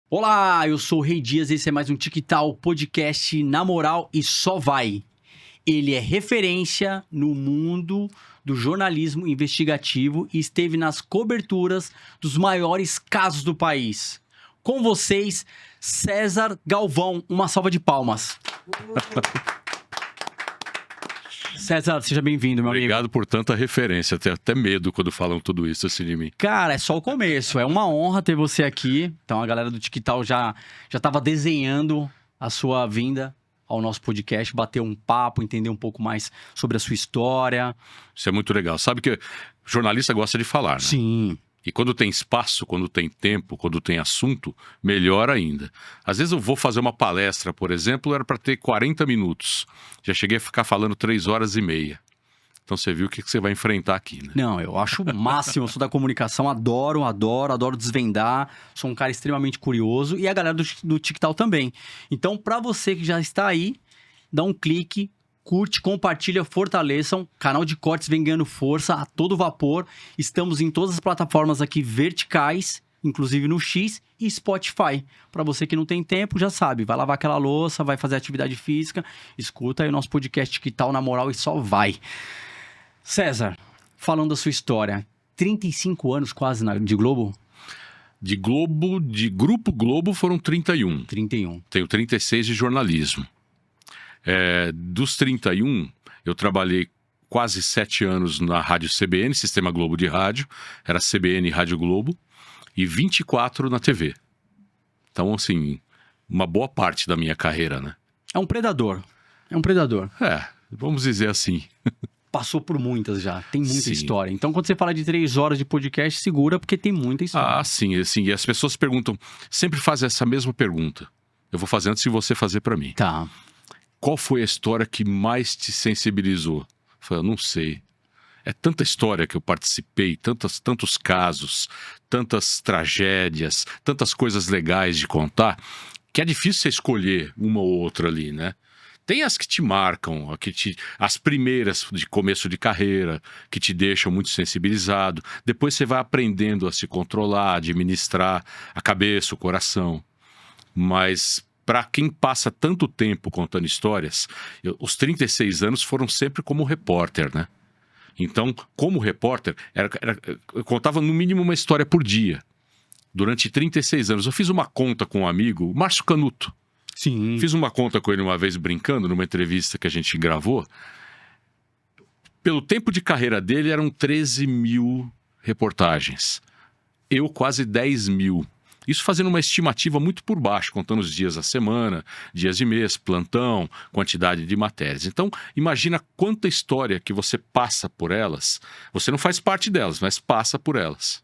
Olá, eu sou o Rei Dias, esse é mais um TikTok podcast na moral e só vai. Ele é referência no mundo do jornalismo investigativo e esteve nas coberturas dos maiores casos do país. Com vocês, César Galvão. Uma salva de palmas. César, seja bem-vindo, meu amigo. Obrigado por tanta referência. Tenho até medo quando falam tudo isso assim de mim. Cara, é só o começo. É uma honra ter você aqui. Então, a galera do TikTok já estava desenhando a sua vinda ao nosso podcast, bater um papo, entender um pouco mais sobre a sua história. Isso é muito legal. Sabe que jornalista gosta de falar, né? Sim. E quando tem espaço, quando tem tempo, quando tem assunto, melhor ainda. Às vezes eu vou fazer uma palestra, por exemplo, era para ter 40 minutos. Já cheguei a ficar falando 3 horas e meia. Então você viu o que você vai enfrentar aqui, né? Não, eu acho o máximo. Eu sou da comunicação, adoro desvendar. Sou um cara extremamente curioso. E a galera do TikTok também. Então, para você que já está aí, dá um clique, curte, compartilha, fortaleçam. Canal de cortes vem ganhando força a todo vapor. Estamos em todas as plataformas aqui verticais, inclusive no X e Spotify. Para você que não tem tempo, já sabe, vai lavar aquela louça, vai fazer atividade física, escuta aí o nosso podcast TikTok na moral e só vai. César, falando da sua história, 35 anos quase de Globo? De Globo, de Grupo Globo foram 31. 31. Tenho 36 de jornalismo. Dos 31, eu trabalhei quase 7 anos na Rádio CBN, Sistema Globo de Rádio, era CBN Rádio Globo, e 24 na TV. Então, assim, uma boa parte da minha carreira, né? É um predador. Vamos dizer assim. Passou por muitas já, tem muita Sim. história. Então, quando você fala de 3 horas de podcast, segura, porque tem muita história. Ah, sim. E as pessoas perguntam, sempre fazem essa mesma pergunta. Eu vou fazer antes de você fazer pra mim. Tá. Qual foi a história que mais te sensibilizou? Eu falei, eu não sei. É tanta história que eu participei, tantos casos, tantas tragédias, tantas coisas legais de contar, que é difícil você escolher uma ou outra ali, né? Tem as que te marcam, as primeiras de começo de carreira, que te deixam muito sensibilizado. Depois você vai aprendendo a se controlar, administrar a cabeça, o coração. Mas para quem passa tanto tempo contando histórias, os 36 anos foram sempre como repórter, né? Então, como repórter, eu contava no mínimo uma história por dia. Durante 36 anos. Eu fiz uma conta com um amigo, Márcio Canuto. Sim. Fiz uma conta com ele uma vez brincando, numa entrevista que a gente gravou. Pelo tempo de carreira dele, eram 13 mil reportagens. Eu, quase 10 mil. Isso fazendo uma estimativa muito por baixo, contando os dias da semana, dias de mês, plantão, quantidade de matérias. Então, imagina quanta história que você passa por elas. Você não faz parte delas, mas passa por elas.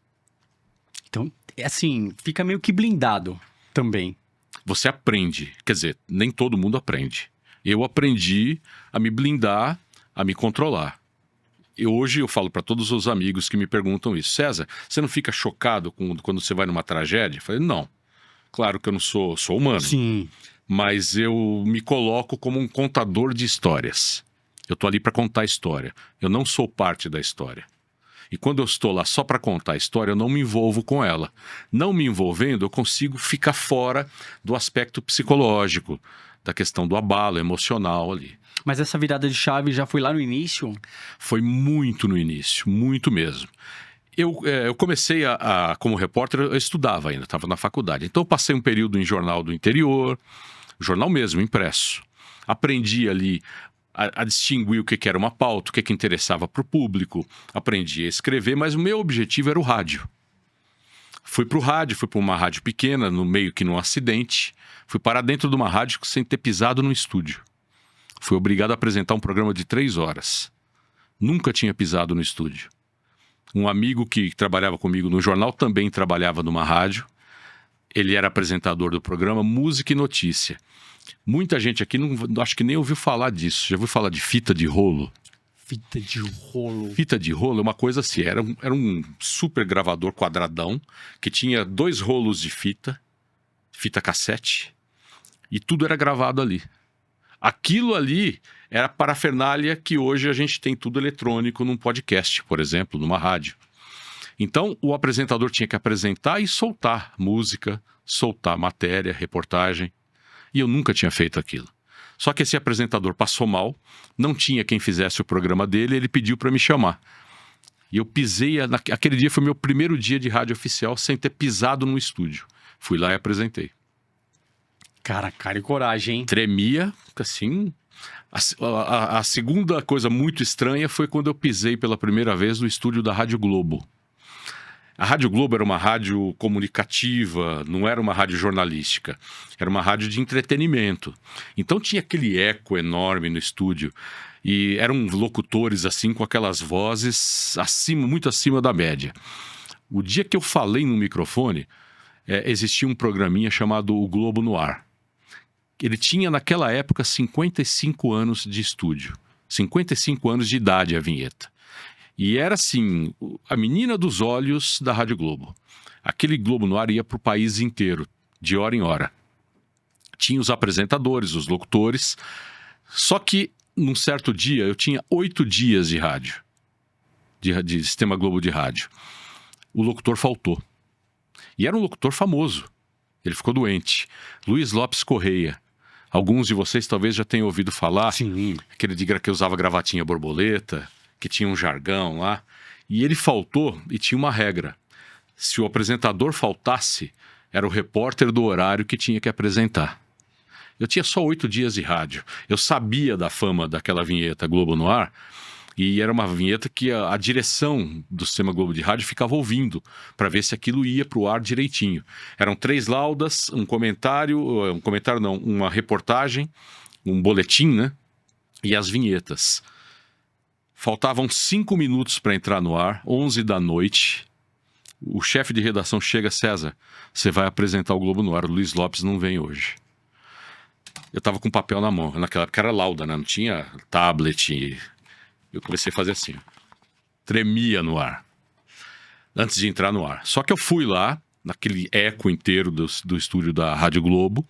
Então, assim, fica meio que blindado também. Você aprende. Quer dizer, nem todo mundo aprende. Eu aprendi a me blindar, a me controlar. E hoje eu falo para todos os amigos que me perguntam isso. César, você não fica chocado quando você vai numa tragédia? Eu falei, não. Claro que eu não sou humano. Sim. Mas eu me coloco como um contador de histórias. Eu tô ali para contar a história. Eu não sou parte da história. E quando eu estou lá só para contar a história, eu não me envolvo com ela. Não me envolvendo, eu consigo ficar fora do aspecto psicológico, da questão do abalo emocional ali. Mas essa virada de chave já foi lá no início? Foi muito no início, muito mesmo. Eu comecei como repórter, eu estudava ainda, estava na faculdade. Então eu passei um período em jornal do interior, jornal mesmo, impresso. Aprendi ali a distinguir o que era uma pauta, o que interessava para o público. Aprendi a escrever, mas o meu objetivo era o rádio. Fui para o rádio, fui para uma rádio pequena, no meio que num acidente. Fui parar dentro de uma rádio sem ter pisado num estúdio. Fui obrigado a apresentar um programa de 3 horas. Nunca tinha pisado no estúdio. Um amigo que trabalhava comigo no jornal também trabalhava numa rádio. Ele era apresentador do programa Música e Notícia. Muita gente aqui não acho que nem ouviu falar disso. Já ouviu falar de fita de rolo? Fita de rolo. Fita de rolo é uma coisa assim, era um super gravador quadradão que tinha 2 rolos de fita cassete, e tudo era gravado ali. Aquilo ali era a parafernália que hoje a gente tem tudo eletrônico num podcast, por exemplo, numa rádio. Então, o apresentador tinha que apresentar e soltar música, soltar matéria, reportagem. E eu nunca tinha feito aquilo. Só que esse apresentador passou mal, não tinha quem fizesse o programa dele, ele pediu para me chamar. E eu pisei, aquele dia foi meu primeiro dia de rádio oficial sem ter pisado no estúdio. Fui lá e apresentei. Cara e coragem, hein? Tremia, assim. A segunda coisa muito estranha foi quando eu pisei pela primeira vez no estúdio da Rádio Globo. A Rádio Globo era uma rádio comunicativa, não era uma rádio jornalística. Era uma rádio de entretenimento. Então tinha aquele eco enorme no estúdio. E eram locutores assim com aquelas vozes muito acima da média. O dia que eu falei no microfone, existia um programinha chamado O Globo no Ar. Ele tinha naquela época 55 anos de estúdio. 55 anos de idade a vinheta. E era assim, a menina dos olhos da Rádio Globo. Aquele Globo no Ar ia para o país inteiro, de hora em hora. Tinha os apresentadores, os locutores. Só que, num certo dia, eu tinha 8 dias de rádio. De Sistema Globo de rádio. O locutor faltou. E era um locutor famoso. Ele ficou doente. Luiz Lopes Correia. Alguns de vocês talvez já tenham ouvido falar. Sim. Aquele que usava gravatinha borboleta, que tinha um jargão lá. E ele faltou e tinha uma regra. Se o apresentador faltasse, era o repórter do horário que tinha que apresentar. Eu tinha só 8 dias de rádio. Eu sabia da fama daquela vinheta Globo no Ar. E era uma vinheta que a direção do Sistema Globo de Rádio ficava ouvindo para ver se aquilo ia para o ar direitinho. Eram 3 laudas, uma reportagem, um boletim, né? E as vinhetas. Faltavam 5 minutos para entrar no ar, 11 da noite. O chefe de redação chega, César, você vai apresentar o Globo no Ar, o Luiz Lopes não vem hoje. Eu estava com papel na mão, naquela época era lauda, né? Não tinha tablet. Eu comecei a fazer assim, tremia no ar, antes de entrar no ar. Só que eu fui lá, naquele eco inteiro do estúdio da Rádio Globo,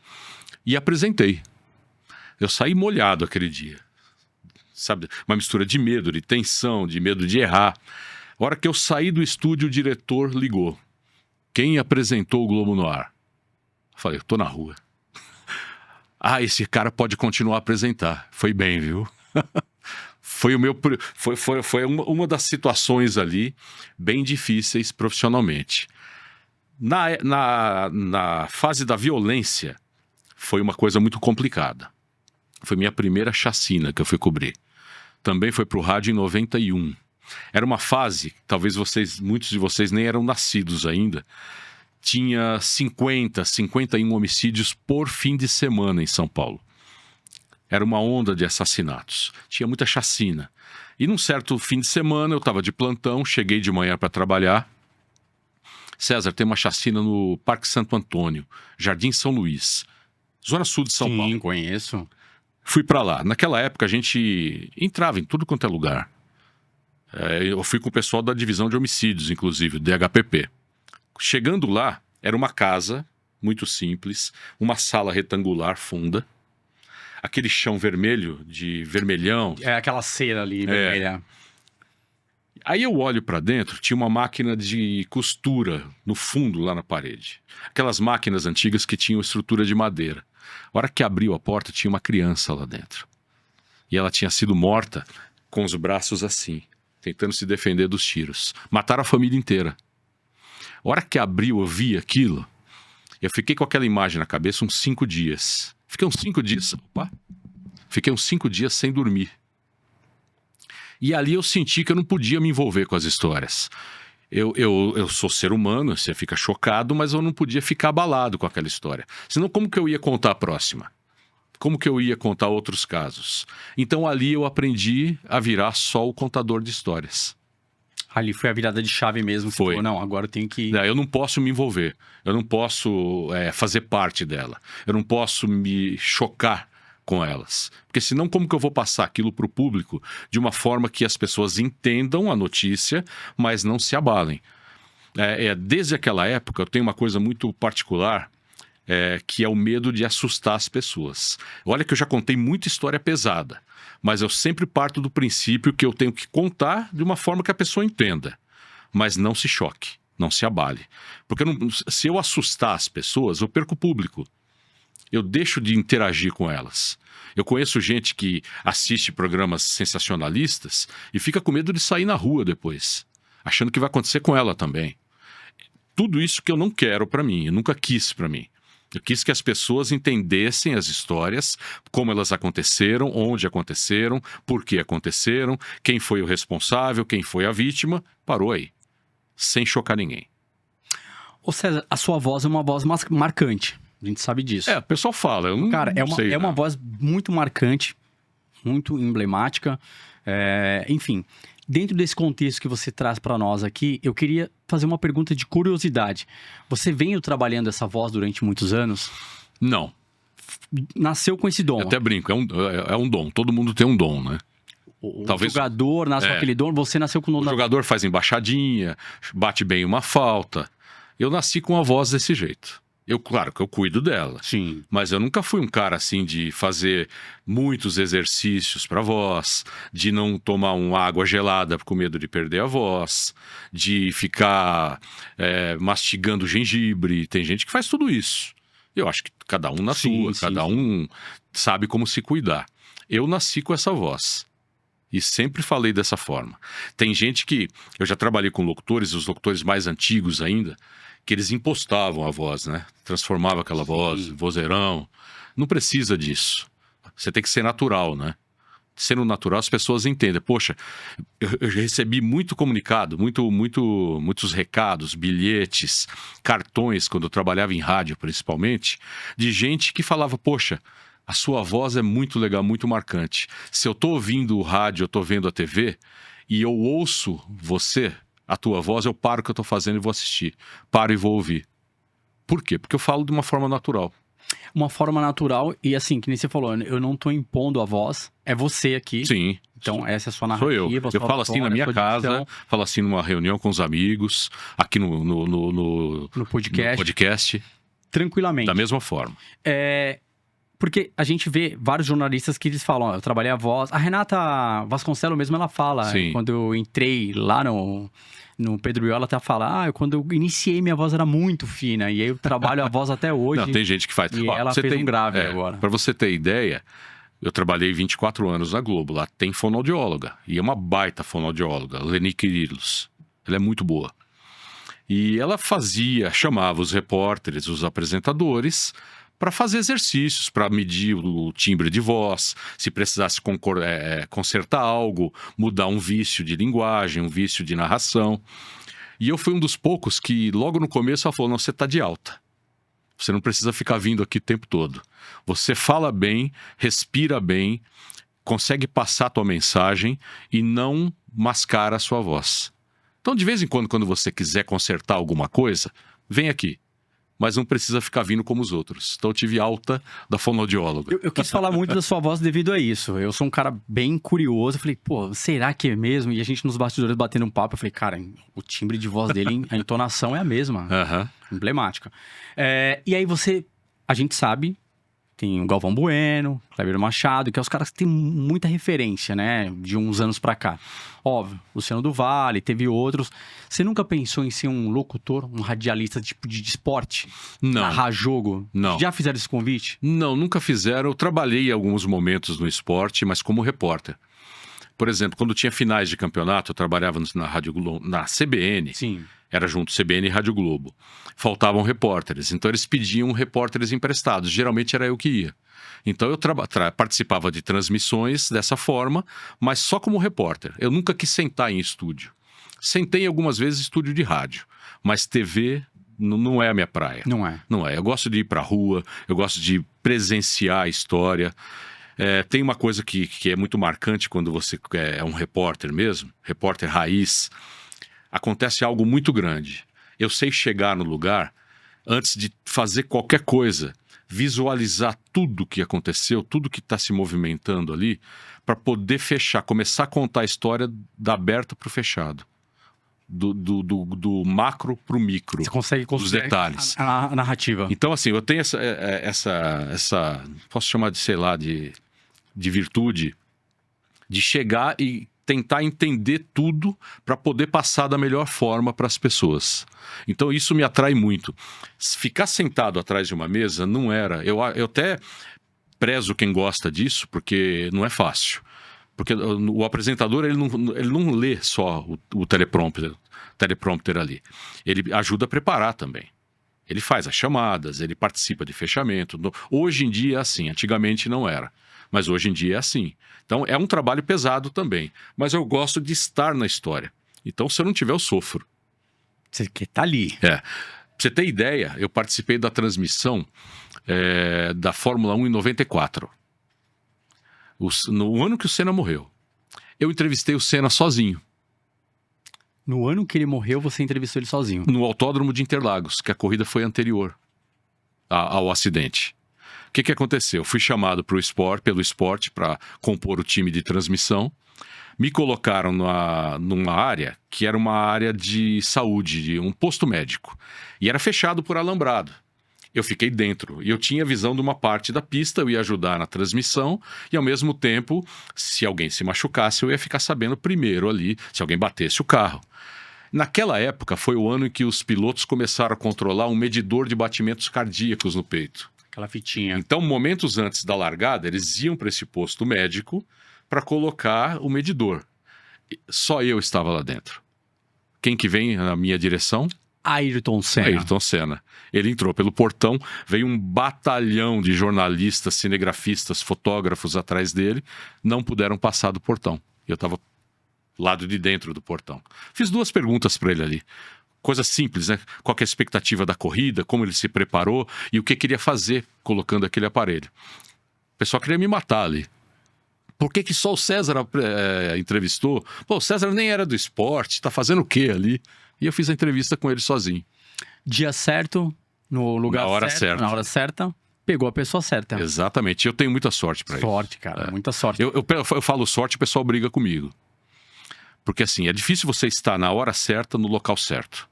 e apresentei. Eu saí molhado aquele dia. Sabe, uma mistura de medo, de tensão, de medo de errar. A hora que eu saí do estúdio, o diretor ligou. Quem apresentou o Globo no Ar? Eu falei, eu tô na rua. Esse cara pode continuar a apresentar. Foi bem, viu? Foi uma das situações ali bem difíceis profissionalmente. Na fase da violência, foi uma coisa muito complicada. Foi minha primeira chacina que eu fui cobrir. Também foi para o rádio em 91. Era uma fase, talvez muitos de vocês nem eram nascidos ainda. Tinha 51 homicídios por fim de semana em São Paulo. Era uma onda de assassinatos. Tinha muita chacina. E num certo fim de semana, eu estava de plantão, cheguei de manhã para trabalhar. César, tem uma chacina no Parque Santo Antônio, Jardim São Luís, zona sul de São Paulo. Sim, conheço. Fui para lá. Naquela época, a gente entrava em tudo quanto é lugar. Eu fui com o pessoal da divisão de homicídios, inclusive, o DHPP. Chegando lá, era uma casa muito simples, uma sala retangular funda, aquele chão vermelho, de vermelhão. É aquela cera ali, vermelha. Aí eu olho para dentro, tinha uma máquina de costura no fundo, lá na parede. Aquelas máquinas antigas que tinham estrutura de madeira. A hora que abriu a porta, tinha uma criança lá dentro. E ela tinha sido morta com os braços assim, tentando se defender dos tiros. Mataram a família inteira. A hora que abriu, eu vi aquilo, eu fiquei com aquela imagem na cabeça uns 5 dias. Fiquei uns 5 dias sem dormir. E ali eu senti que eu não podia me envolver com as histórias. Eu sou ser humano, você fica chocado, mas eu não podia ficar abalado com aquela história. Senão, como que eu ia contar a próxima? Como que eu ia contar outros casos? Então, ali eu aprendi a virar só o contador de histórias. Ali foi a virada de chave mesmo. Foi. Falou, não, agora eu tenho que... Eu não posso me envolver. Eu não posso fazer parte dela. Eu não posso me chocar com elas. Porque senão, como que eu vou passar aquilo para o público de uma forma que as pessoas entendam a notícia, mas não se abalem? Desde aquela época, eu tenho uma coisa muito particular, que é o medo de assustar as pessoas. Olha que eu já contei muita história pesada, mas eu sempre parto do princípio que eu tenho que contar de uma forma que a pessoa entenda, mas não se choque. Não se abale. Porque se eu assustar as pessoas, eu perco o público. Eu deixo de interagir com elas. Eu conheço gente que assiste programas sensacionalistas e fica com medo de sair na rua depois, achando que vai acontecer com ela também. Tudo isso que eu não quero para mim, eu nunca quis para mim. Eu quis que as pessoas entendessem as histórias, como elas aconteceram, onde aconteceram, por que aconteceram, quem foi o responsável, quem foi a vítima. Parou aí, sem chocar ninguém. Ô César, a sua voz é uma voz marcante. A gente sabe disso. O pessoal fala, eu não, Cara, não sei. É uma voz muito marcante, muito emblemática. Enfim, dentro desse contexto que você traz para nós aqui, eu queria fazer uma pergunta de curiosidade. Você veio trabalhando essa voz durante muitos anos? Não. Nasceu com esse dom? Eu até brinco, é um dom. Todo mundo tem um dom, né? O Talvez jogador nasce com aquele dom, você nasceu com o dom. O jogador faz embaixadinha, bate bem uma falta. Eu nasci com a voz desse jeito. Claro que eu cuido dela. Sim. Mas eu nunca fui um cara assim de fazer muitos exercícios para voz, de não tomar uma água gelada com medo de perder a voz, de ficar mastigando gengibre. Tem gente que faz tudo isso. Eu acho que cada um na sua, cada um sabe como se cuidar. Eu nasci com essa voz. E sempre falei dessa forma. Tem gente que... Eu já trabalhei com locutores, os locutores mais antigos ainda, que eles impostavam a voz, né? Transformava aquela voz, vozeirão. Não precisa disso. Você tem que ser natural, né? Sendo natural, as pessoas entendem. Poxa, eu já recebi muito comunicado, muitos recados, bilhetes, cartões, quando eu trabalhava em rádio, principalmente, de gente que falava, poxa, a sua voz é muito legal, muito marcante. Se eu tô ouvindo o rádio, eu tô vendo a TV, e eu ouço você... a tua voz, eu paro o que eu tô fazendo e vou assistir. Paro e vou ouvir. Por quê? Porque eu falo de uma forma natural. Uma forma natural, e assim, que nem você falou, eu não tô impondo a voz, é você aqui. Sim. Então, essa é a sua narrativa. Sou eu. Eu falo assim na minha casa, falo assim numa reunião com os amigos, aqui no podcast. Tranquilamente. Da mesma forma. Porque a gente vê vários jornalistas que eles falam, eu trabalhei a voz. A Renata Vasconcelos mesmo, ela fala, quando eu entrei lá no Pedro Bial, ela até fala, quando eu iniciei, minha voz era muito fina, e aí eu trabalho a voz até hoje. Não, tem gente que faz. E ela fez um grave agora. Para você ter ideia, eu trabalhei 24 anos na Globo, lá tem fonoaudióloga, e é uma baita fonoaudióloga, Leni Quirilos. Ela é muito boa. E ela chamava os repórteres, os apresentadores, para fazer exercícios, para medir o timbre de voz, se precisasse consertar algo, mudar um vício de linguagem, um vício de narração. E eu fui um dos poucos que, logo no começo, ela falou, não, você está de alta. Você não precisa ficar vindo aqui o tempo todo. Você fala bem, respira bem, consegue passar a tua mensagem e não mascara a sua voz. Então, de vez em quando você quiser consertar alguma coisa, vem aqui. Mas não precisa ficar vindo como os outros. Então eu tive alta da fonoaudióloga. Eu quis falar muito da sua voz devido a isso. Eu sou um cara bem curioso. Eu falei, pô, será que é mesmo? E a gente nos bastidores batendo um papo. Eu falei, cara, o timbre de voz dele, a entonação é a mesma. Emblemática. E aí a gente sabe, tem o Galvão Bueno, Kleber Machado, que é os caras que têm muita referência, né? De uns anos pra cá. Óbvio, Luciano do Vale, teve outros. Você nunca pensou em ser um locutor, um radialista tipo de esporte? Não. Narrar jogo? Não. Já fizeram esse convite? Não, nunca fizeram. Eu trabalhei em alguns momentos no esporte, mas como repórter. Por exemplo, quando tinha finais de campeonato, eu trabalhava na Rádio Globo, na CBN. Sim. Era junto CBN e Rádio Globo. Faltavam repórteres, então eles pediam repórteres emprestados. Geralmente era eu que ia. Então eu participava de transmissões dessa forma, mas só como repórter. Eu nunca quis sentar em estúdio. Sentei algumas vezes em estúdio de rádio, mas TV não é a minha praia. Não é. Não é. Eu gosto de ir pra rua, eu gosto de presenciar a história. Tem uma coisa que é muito marcante quando você é um repórter mesmo, repórter raiz. Acontece algo muito grande. Eu sei chegar no lugar antes de fazer qualquer coisa, visualizar tudo que aconteceu, tudo que está se movimentando ali, para poder fechar, começar a contar a história da aberta para o fechado. Do macro para o micro. Você consegue os detalhes. A narrativa. Então, assim, eu tenho essa posso chamar de, sei lá, de virtude de chegar e tentar entender tudo para poder passar da melhor forma para as pessoas. Então isso me atrai muito. Ficar sentado atrás de uma mesa não era... Eu até prezo quem gosta disso, porque não é fácil. Porque o apresentador ele não lê só o teleprompter ali. Ele ajuda a preparar também. Ele faz as chamadas, ele participa de fechamento. Hoje em dia é assim, antigamente não era. Mas hoje em dia é assim. Então é um trabalho pesado também. Mas eu gosto de estar na história. Então se eu não tiver, eu sofro. Você quer tá ali. Pra você ter ideia, eu participei da transmissão da Fórmula 1 em 94. No ano que o Senna morreu. Eu entrevistei o Senna sozinho. No ano que ele morreu, você entrevistou ele sozinho? No Autódromo de Interlagos, que a corrida foi anterior ao acidente. O que aconteceu? Fui chamado pelo esporte para compor o time de transmissão. Me colocaram numa área que era uma área de saúde, de um posto médico. E era fechado por alambrado. Eu fiquei dentro e eu tinha visão de uma parte da pista, eu ia ajudar na transmissão e ao mesmo tempo, se alguém se machucasse, eu ia ficar sabendo primeiro ali, se alguém batesse o carro. Naquela época foi o ano em que os pilotos começaram a controlar um medidor de batimentos cardíacos no peito. Aquela fitinha. Então, momentos antes da largada, eles iam para esse posto médico para colocar o medidor. Só eu estava lá dentro. Quem que vem na minha direção? Ayrton Senna. Ayrton Senna. Ele entrou pelo portão, veio um batalhão de jornalistas, cinegrafistas, fotógrafos atrás dele, não puderam passar do portão. Eu estava lado de dentro do portão. Fiz 2 perguntas para ele ali. Coisa simples, né? Qual que é a expectativa da corrida, como ele se preparou e o que queria fazer colocando aquele aparelho. O pessoal queria me matar ali. Por que só o César entrevistou? Pô, o César nem era do esporte, tá fazendo o quê ali? E eu fiz a entrevista com ele sozinho. Dia certo, no lugar na hora certo, certa. na hora certa, pegou a pessoa certa. Exatamente, eu tenho muita sorte para isso. Sorte, cara, muita sorte. Eu falo sorte, o pessoal briga comigo. Porque assim, é difícil você estar na hora certa, no local certo.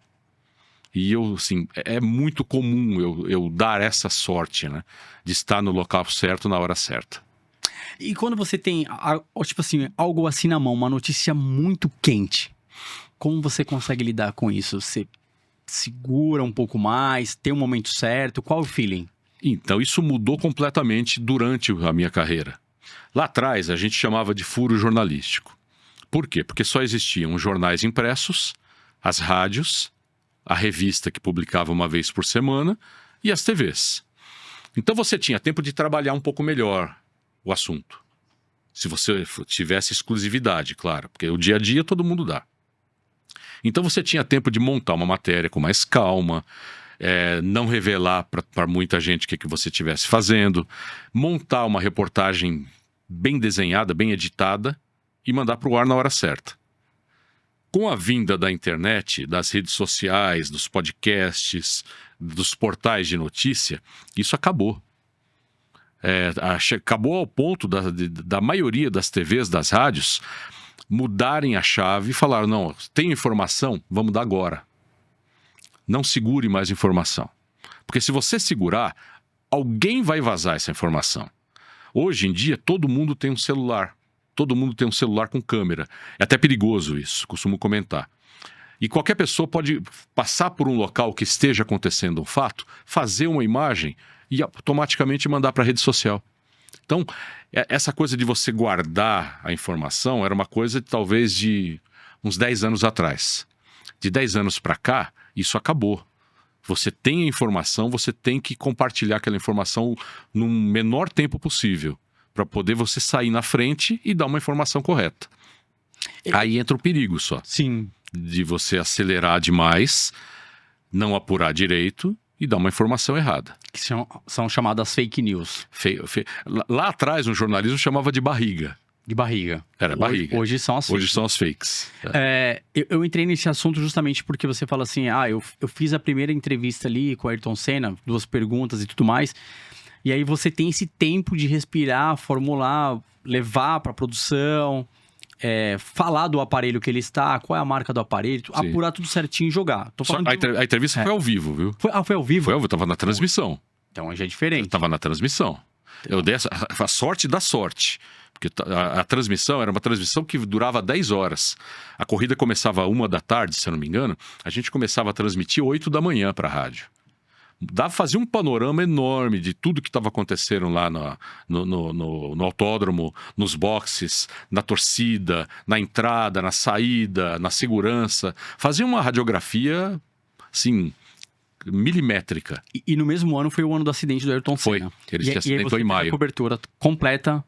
E assim, é muito comum eu dar essa sorte, né? De estar no local certo, na hora certa. E quando você tem, tipo assim, algo assim na mão, uma notícia muito quente, como você consegue lidar com isso? Você segura um pouco mais, tem um momento certo? Qual é o feeling? Então, isso mudou completamente durante a minha carreira. Lá atrás, a gente chamava de furo jornalístico. Por quê? Porque só existiam jornais impressos, as rádios, a revista que publicava uma vez por semana e as TVs. Então, você tinha tempo de trabalhar um pouco melhor o assunto. Se você tivesse exclusividade, claro, porque o dia a dia todo mundo dá. Então você tinha tempo de montar uma matéria com mais calma, não revelar para muita gente o que você estivesse fazendo, montar uma reportagem bem desenhada, bem editada e mandar para o ar na hora certa. Com a vinda da internet, das redes sociais, dos podcasts, dos portais de notícia, isso acabou. Acabou ao ponto da maioria das TVs, das rádios, mudarem a chave e falaram, não, tem informação? Vamos dar agora. Não segure mais informação. Porque se você segurar, alguém vai vazar essa informação. Hoje em dia, todo mundo tem um celular. Todo mundo tem um celular com câmera. É até perigoso isso, costumo comentar. E qualquer pessoa pode passar por um local que esteja acontecendo um fato, fazer uma imagem e automaticamente mandar para a rede social. Então, essa coisa de você guardar a informação era uma coisa talvez de uns 10 anos atrás. De 10 anos para cá, isso acabou. Você tem a informação, você tem que compartilhar aquela informação no menor tempo possível, para poder você sair na frente e dar uma informação correta. Aí entra o perigo só. Sim. De você acelerar demais, não apurar direito e dar uma informação errada. Que são chamadas fake news. Lá atrás, no jornalismo, chamava de barriga. De barriga. Era barriga. Hoje são as fakes. Hoje são as fakes. Eu entrei nesse assunto justamente porque você fala assim, eu fiz a primeira entrevista ali com o Ayrton Senna, 2 perguntas e tudo mais, e aí você tem esse tempo de respirar, formular, levar para produção, falar do aparelho que ele está, qual é a marca do aparelho, apurar tudo certinho e jogar. A entrevista foi ao vivo, viu? Foi ao vivo? Foi ao vivo, tava na transmissão. Então já é diferente. Tava na transmissão. Eu dei a sorte da sorte. Porque a transmissão era uma transmissão que durava 10 horas. A corrida começava às 1 da tarde, se eu não me engano. A gente começava a transmitir 8 da manhã para a rádio. Fazia um panorama enorme de tudo que estava acontecendo lá no autódromo, nos boxes, na torcida, na entrada, na saída, na segurança. Fazia uma radiografia, assim, milimétrica. E no mesmo ano foi o ano do acidente do Ayrton Senna. Ele se acidentou em maio. A cobertura completa.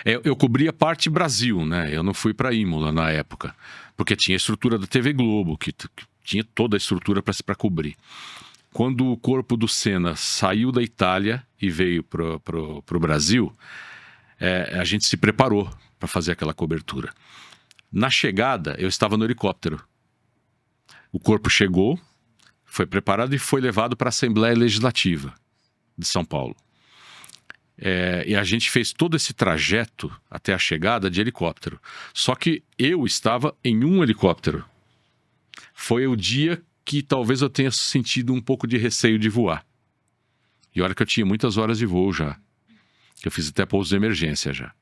Eu cobri a parte Brasil, né? Eu não fui para Imola na época, porque tinha a estrutura da TV Globo, que tinha toda a estrutura para cobrir. Quando o corpo do Senna saiu da Itália e veio pro Brasil, a gente se preparou para fazer aquela cobertura. Na chegada, eu estava no helicóptero. O corpo chegou, foi preparado e foi levado para a Assembleia Legislativa de São Paulo. E a gente fez todo esse trajeto até a chegada de helicóptero. Só que eu estava em um helicóptero. Foi o dia que talvez eu tenha sentido um pouco de receio de voar. E olha que eu tinha muitas horas de voo já. Eu fiz até pouso de emergência já.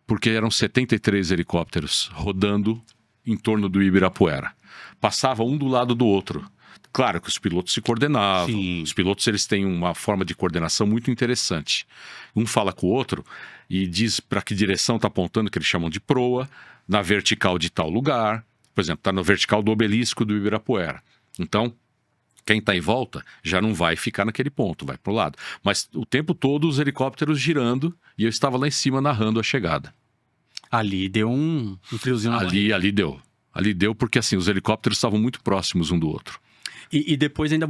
Porque eram 73 helicópteros rodando em torno do Ibirapuera. Passava um do lado do outro. Claro que os pilotos se coordenavam. Sim. Os pilotos, eles têm uma forma de coordenação muito interessante. Um fala com o outro e diz para que direção está apontando, que eles chamam de proa, na vertical de tal lugar. Por exemplo, está na vertical do obelisco do Ibirapuera. Então, quem está em volta já não vai ficar naquele ponto, vai para o lado. Mas o tempo todo os helicópteros girando e eu estava lá em cima narrando a chegada. Ali deu um friozinho na barriga. Ali deu. Ali deu porque assim, os helicópteros estavam muito próximos um do outro. E depois ainda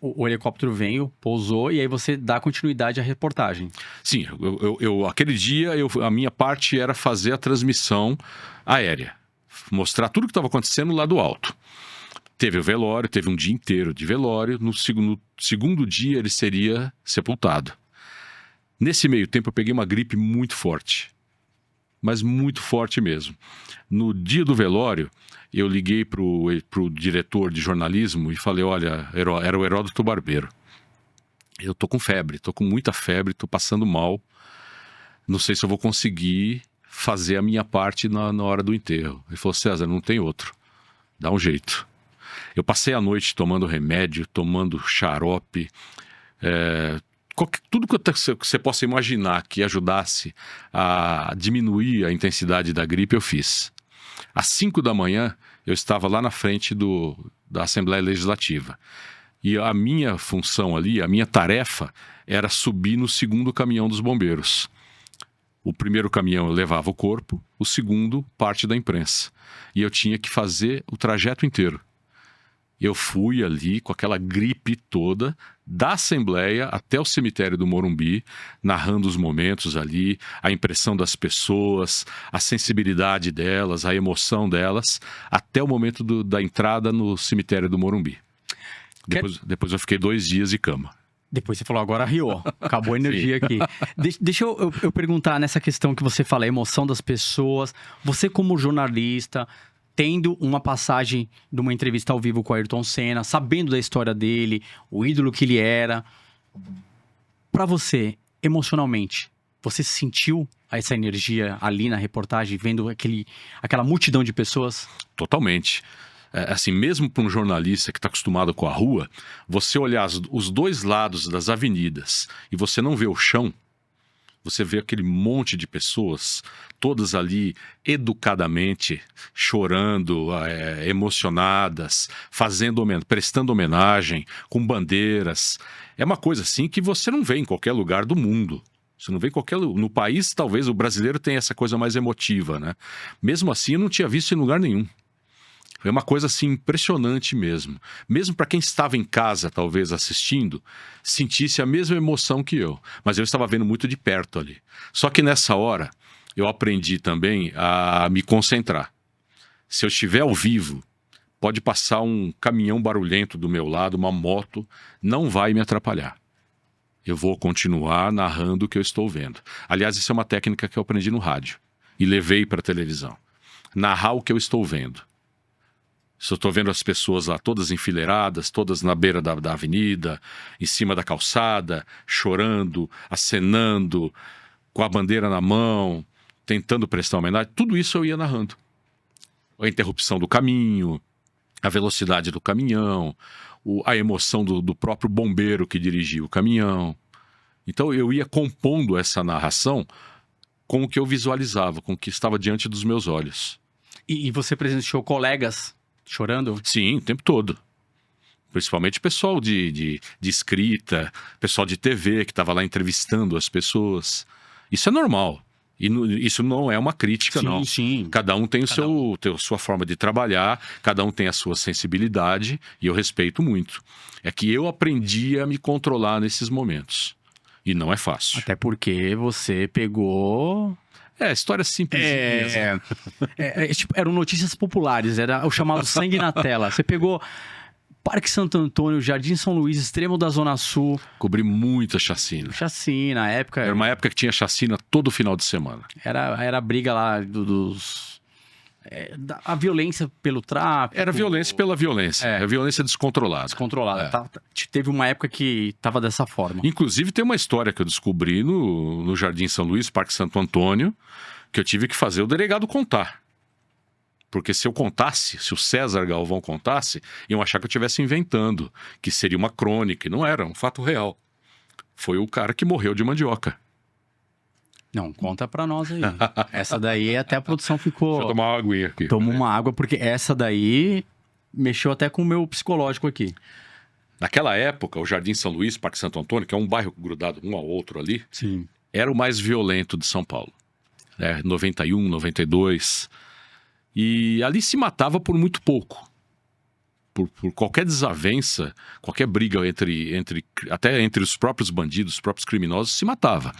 o helicóptero veio, pousou, e aí você dá continuidade à reportagem. Sim, aquele dia a minha parte era fazer a transmissão aérea. Mostrar tudo o que estava acontecendo lá do alto. Teve o velório, teve um dia inteiro de velório. No segundo dia ele seria sepultado. Nesse meio tempo eu peguei uma gripe muito forte. Mas muito forte mesmo. No dia do velório, eu liguei pro diretor de jornalismo e falei, olha, era o Heródoto Barbeiro. Eu tô com febre, tô com muita febre, tô passando mal. Não sei se eu vou conseguir fazer a minha parte na hora do enterro. Ele falou, César, não tem outro. Dá um jeito. Eu passei a noite tomando remédio, tomando xarope, tudo que você possa imaginar que ajudasse a diminuir a intensidade da gripe, eu fiz. Às 5 da manhã, eu estava lá na frente da Assembleia Legislativa. E a minha função ali, a minha tarefa, era subir no segundo caminhão dos bombeiros. O primeiro caminhão levava o corpo, o segundo, parte da imprensa. E eu tinha que fazer o trajeto inteiro. Eu fui ali com aquela gripe toda, da Assembleia até o cemitério do Morumbi, narrando os momentos ali, a impressão das pessoas, a sensibilidade delas, a emoção delas, até o momento da entrada no cemitério do Morumbi. Depois eu fiquei 2 dias de cama. Depois você falou, agora riu, acabou a energia aqui. Deixa eu perguntar nessa questão que você fala, a emoção das pessoas. Você como jornalista, tendo uma passagem de uma entrevista ao vivo com o Ayrton Senna, sabendo da história dele, o ídolo que ele era. Para você, emocionalmente, você sentiu essa energia ali na reportagem, vendo aquela multidão de pessoas? Totalmente. Assim, mesmo para um jornalista que está acostumado com a rua, você olhar os dois lados das avenidas e você não vê o chão, você vê aquele monte de pessoas, todas ali educadamente, chorando, emocionadas, prestando homenagem, com bandeiras. É uma coisa assim que você não vê em qualquer lugar do mundo. Você não vê em qualquer lugar. No país, talvez, o brasileiro tenha essa coisa mais emotiva, né? Mesmo assim, eu não tinha visto em lugar nenhum. É uma coisa assim impressionante mesmo. Mesmo para quem estava em casa, talvez assistindo, sentisse a mesma emoção que eu. Mas eu estava vendo muito de perto ali. Só que nessa hora, eu aprendi também a me concentrar. Se eu estiver ao vivo, pode passar um caminhão barulhento do meu lado, uma moto, não vai me atrapalhar. Eu vou continuar narrando o que eu estou vendo. Aliás, isso é uma técnica que eu aprendi no rádio e levei para a televisão. Narrar o que eu estou vendo. Se eu estou vendo as pessoas lá todas enfileiradas, todas na beira da avenida, em cima da calçada, chorando, acenando, com a bandeira na mão, tentando prestar homenagem, tudo isso eu ia narrando. A interrupção do caminho, a velocidade do caminhão, a emoção do próprio bombeiro que dirigia o caminhão. Então eu ia compondo essa narração com o que eu visualizava, com o que estava diante dos meus olhos. E você presenciou colegas chorando? Sim, o tempo todo. Principalmente pessoal de escrita, pessoal de TV que estava lá entrevistando as pessoas. Isso é normal. E isso não é uma crítica, Sim, não. sim. Cada um tem a sua forma de trabalhar, cada um tem a sua sensibilidade, e eu respeito muito. É que eu aprendi a me controlar nesses momentos. E não é fácil. Até porque você pegou... História simples. Tipo, eram notícias populares, era o chamado sangue na tela. Você pegou Parque Santo Antônio, Jardim São Luís, extremo da Zona Sul. Cobri muita chacina. Chacina, na época... Era uma época que tinha chacina todo final de semana. Era a briga lá a violência pelo tráfico. Era violência pela violência. A violência descontrolada. Descontrolada. Teve uma época que tava dessa forma. Inclusive, tem uma história que eu descobri no Jardim São Luís, Parque Santo Antônio, que eu tive que fazer o delegado contar. Porque se eu contasse, se o César Galvão contasse, iam achar que eu estivesse inventando, que seria uma crônica, e não era, um fato real. Foi o cara que morreu de mandioca. Não, conta pra nós aí. Essa daí até a produção ficou... Deixa eu tomar uma aguinha aqui. Toma uma água, porque essa daí mexeu até com o meu psicológico aqui. Naquela época, o Jardim São Luís, Parque Santo Antônio, que é um bairro grudado um ao outro ali, Sim. Era o mais violento de São Paulo. 91, 92. E ali se matava por muito pouco. Por qualquer desavença, qualquer briga até entre os próprios bandidos, os próprios criminosos, se matava.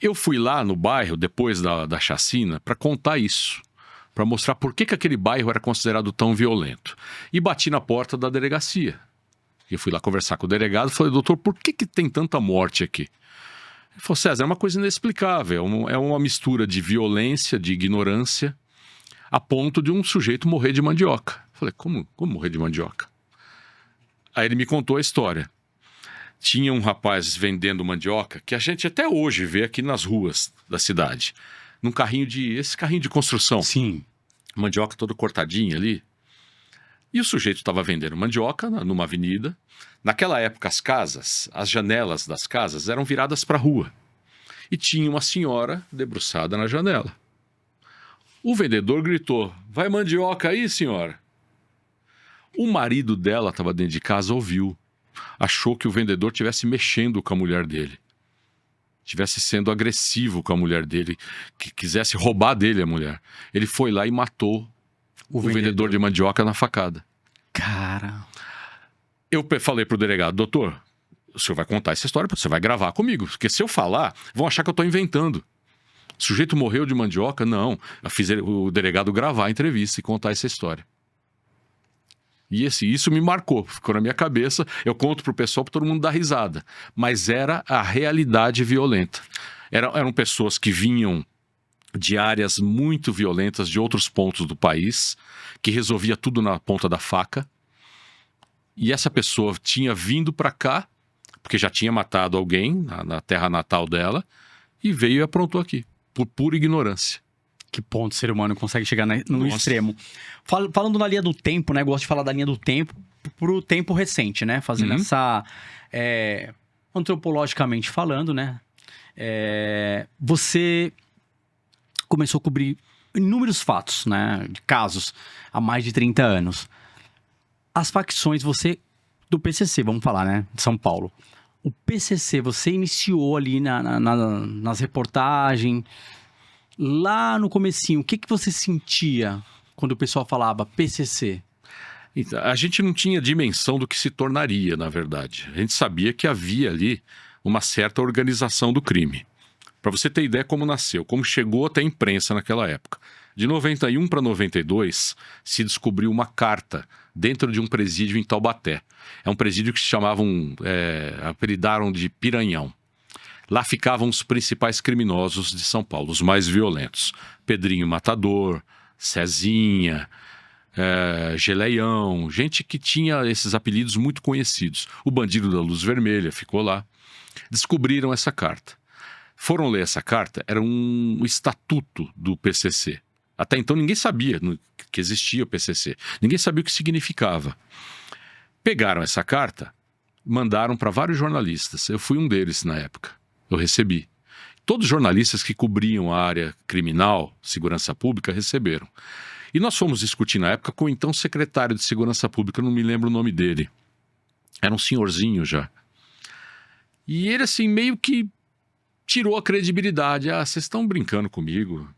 Eu fui lá no bairro, depois da chacina, para contar isso. Para mostrar por que aquele bairro era considerado tão violento. E bati na porta da delegacia. Eu fui lá conversar com o delegado e falei, doutor, por que tem tanta morte aqui? Ele falou, César, é uma coisa inexplicável. É uma mistura de violência, de ignorância, a ponto de um sujeito morrer de mandioca. Eu falei, como morrer de mandioca? Aí ele me contou a história. Tinha um rapaz vendendo mandioca, que a gente até hoje vê aqui nas ruas da cidade. Esse carrinho de construção. Sim. Mandioca toda cortadinha ali. E o sujeito estava vendendo mandioca numa avenida. Naquela época, as janelas das casas eram viradas para a rua. E tinha uma senhora debruçada na janela. O vendedor gritou, vai mandioca aí, senhora? O marido dela estava dentro de casa, ouviu. Achou que o vendedor estivesse mexendo com a mulher dele. Estivesse sendo agressivo com a mulher dele, que quisesse roubar dele a mulher. Ele foi lá e matou o vendedor de mandioca na facada. Cara... Eu falei pro delegado, doutor, o senhor vai contar essa história, você vai gravar comigo. Porque se eu falar, vão achar que eu estou inventando. O sujeito morreu de mandioca? Não. Eu fiz o delegado gravar a entrevista e contar essa história. E isso me marcou, ficou na minha cabeça. Eu conto pro pessoal para todo mundo dar risada. Mas era a realidade violenta. Eram pessoas que vinham de áreas muito violentas de outros pontos do país, que resolvia tudo na ponta da faca. E essa pessoa tinha vindo para cá, porque já tinha matado alguém na terra natal dela, e veio e aprontou aqui, por pura ignorância. Que ponto o ser humano consegue chegar no extremo. Falando na linha do tempo, né? Gosto de falar da linha do tempo pro tempo recente, né? Fazendo essa... antropologicamente falando, né? Você começou a cobrir inúmeros fatos, né? De casos há mais de 30 anos. As facções, do PCC, vamos falar, né? De São Paulo. O PCC, você iniciou ali nas reportagens... Lá no comecinho, o que você sentia quando o pessoal falava PCC? Então, a gente não tinha dimensão do que se tornaria, na verdade. A gente sabia que havia ali uma certa organização do crime. Para você ter ideia como nasceu, como chegou até a imprensa naquela época. De 91 para 92, se descobriu uma carta dentro de um presídio em Taubaté. É um presídio que se apelidaram de Piranhão. Lá ficavam os principais criminosos de São Paulo, os mais violentos. Pedrinho Matador, Cezinha, Geleião, gente que tinha esses apelidos muito conhecidos. O Bandido da Luz Vermelha ficou lá. Descobriram essa carta. Foram ler essa carta, era um estatuto do PCC. Até então ninguém sabia que existia o PCC. Ninguém sabia o que significava. Pegaram essa carta, mandaram para vários jornalistas. Eu fui um deles na época. Eu recebi. Todos os jornalistas que cobriam a área criminal, segurança pública, receberam. E nós fomos discutir na época com o então secretário de Segurança Pública, eu não me lembro o nome dele. Era um senhorzinho já. E ele, assim, meio que tirou a credibilidade. Ah, vocês estão brincando comigo.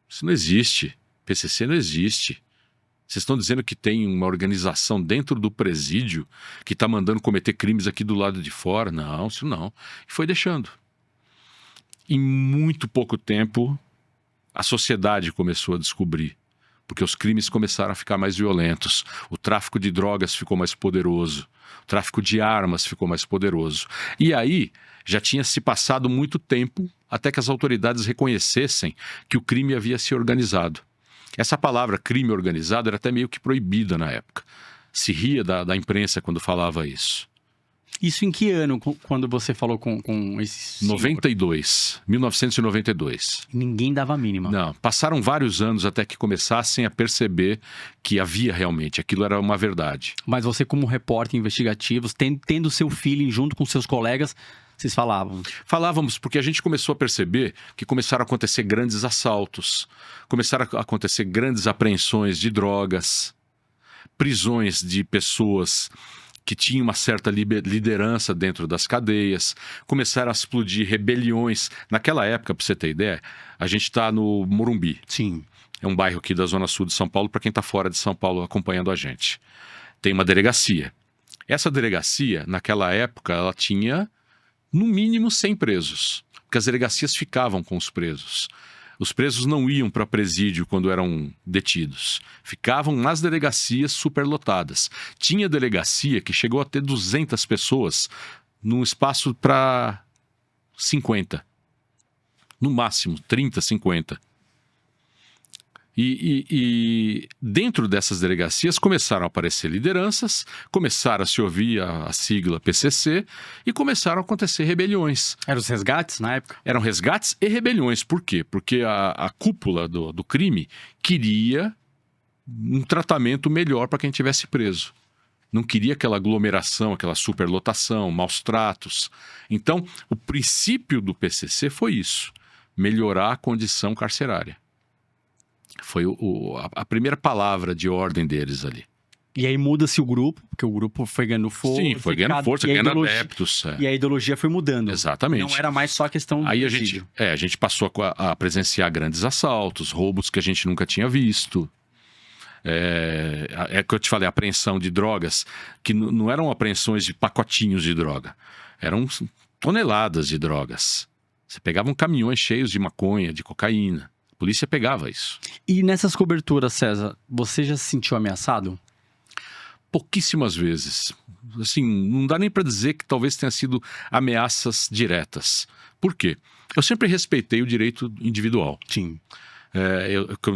Isso não existe. PCC não existe. Vocês estão dizendo que tem uma organização dentro do presídio que está mandando cometer crimes aqui do lado de fora? Não, isso não. E foi deixando. Em muito pouco tempo, a sociedade começou a descobrir. Porque os crimes começaram a ficar mais violentos. O tráfico de drogas ficou mais poderoso. O tráfico de armas ficou mais poderoso. E aí, já tinha se passado muito tempo até que as autoridades reconhecessem que o crime havia se organizado. Essa palavra crime organizado era até meio que proibida na época. Se ria da imprensa quando falava isso. Isso em que ano, quando você falou com esse senhor? 1992. Ninguém dava a mínima. Não, passaram vários anos até que começassem a perceber que havia realmente, aquilo era uma verdade. Mas você, como repórter investigativo, tendo seu feeling junto com seus colegas, vocês falavam? Falávamos porque a gente começou a perceber que começaram a acontecer grandes assaltos, começaram a acontecer grandes apreensões de drogas, prisões de pessoas que tinha uma certa liderança dentro das cadeias, começaram a explodir rebeliões. Naquela época, para você ter ideia, a gente está no Morumbi. Sim. É um bairro aqui da Zona Sul de São Paulo, para quem está fora de São Paulo acompanhando a gente. Tem uma delegacia. Essa delegacia, naquela época, ela tinha, no mínimo, 100 presos. Porque as delegacias ficavam com os presos. Os presos não iam para presídio quando eram detidos. Ficavam nas delegacias superlotadas. Tinha delegacia que chegou a ter 200 pessoas num espaço para 50. No máximo, 30, 50. E dentro dessas delegacias começaram a aparecer lideranças, começaram a se ouvir a sigla PCC e começaram a acontecer rebeliões. Eram os resgates na época? Eram resgates e rebeliões. Por quê? Porque a cúpula do crime queria um tratamento melhor para quem estivesse preso. Não queria aquela aglomeração, aquela superlotação, maus tratos. Então, o princípio do PCC foi isso: melhorar a condição carcerária. Foi a primeira palavra de ordem deles ali. E aí muda-se o grupo, porque o grupo foi ganhando força. Sim, foi ganhando força, ganhando adeptos. E a ideologia foi mudando. Exatamente. Não era mais só a questão do aí presídio. a gente passou a presenciar grandes assaltos, roubos que a gente nunca tinha visto. É que eu te falei, apreensão de drogas, que não eram apreensões de pacotinhos de droga. Eram toneladas de drogas. Você pegava caminhões cheios de maconha, de cocaína. A polícia pegava isso. E nessas coberturas, César, você já se sentiu ameaçado? Pouquíssimas vezes. Assim, não dá nem para dizer que talvez tenha sido ameaças diretas. Por quê? Eu sempre respeitei o direito individual. Sim.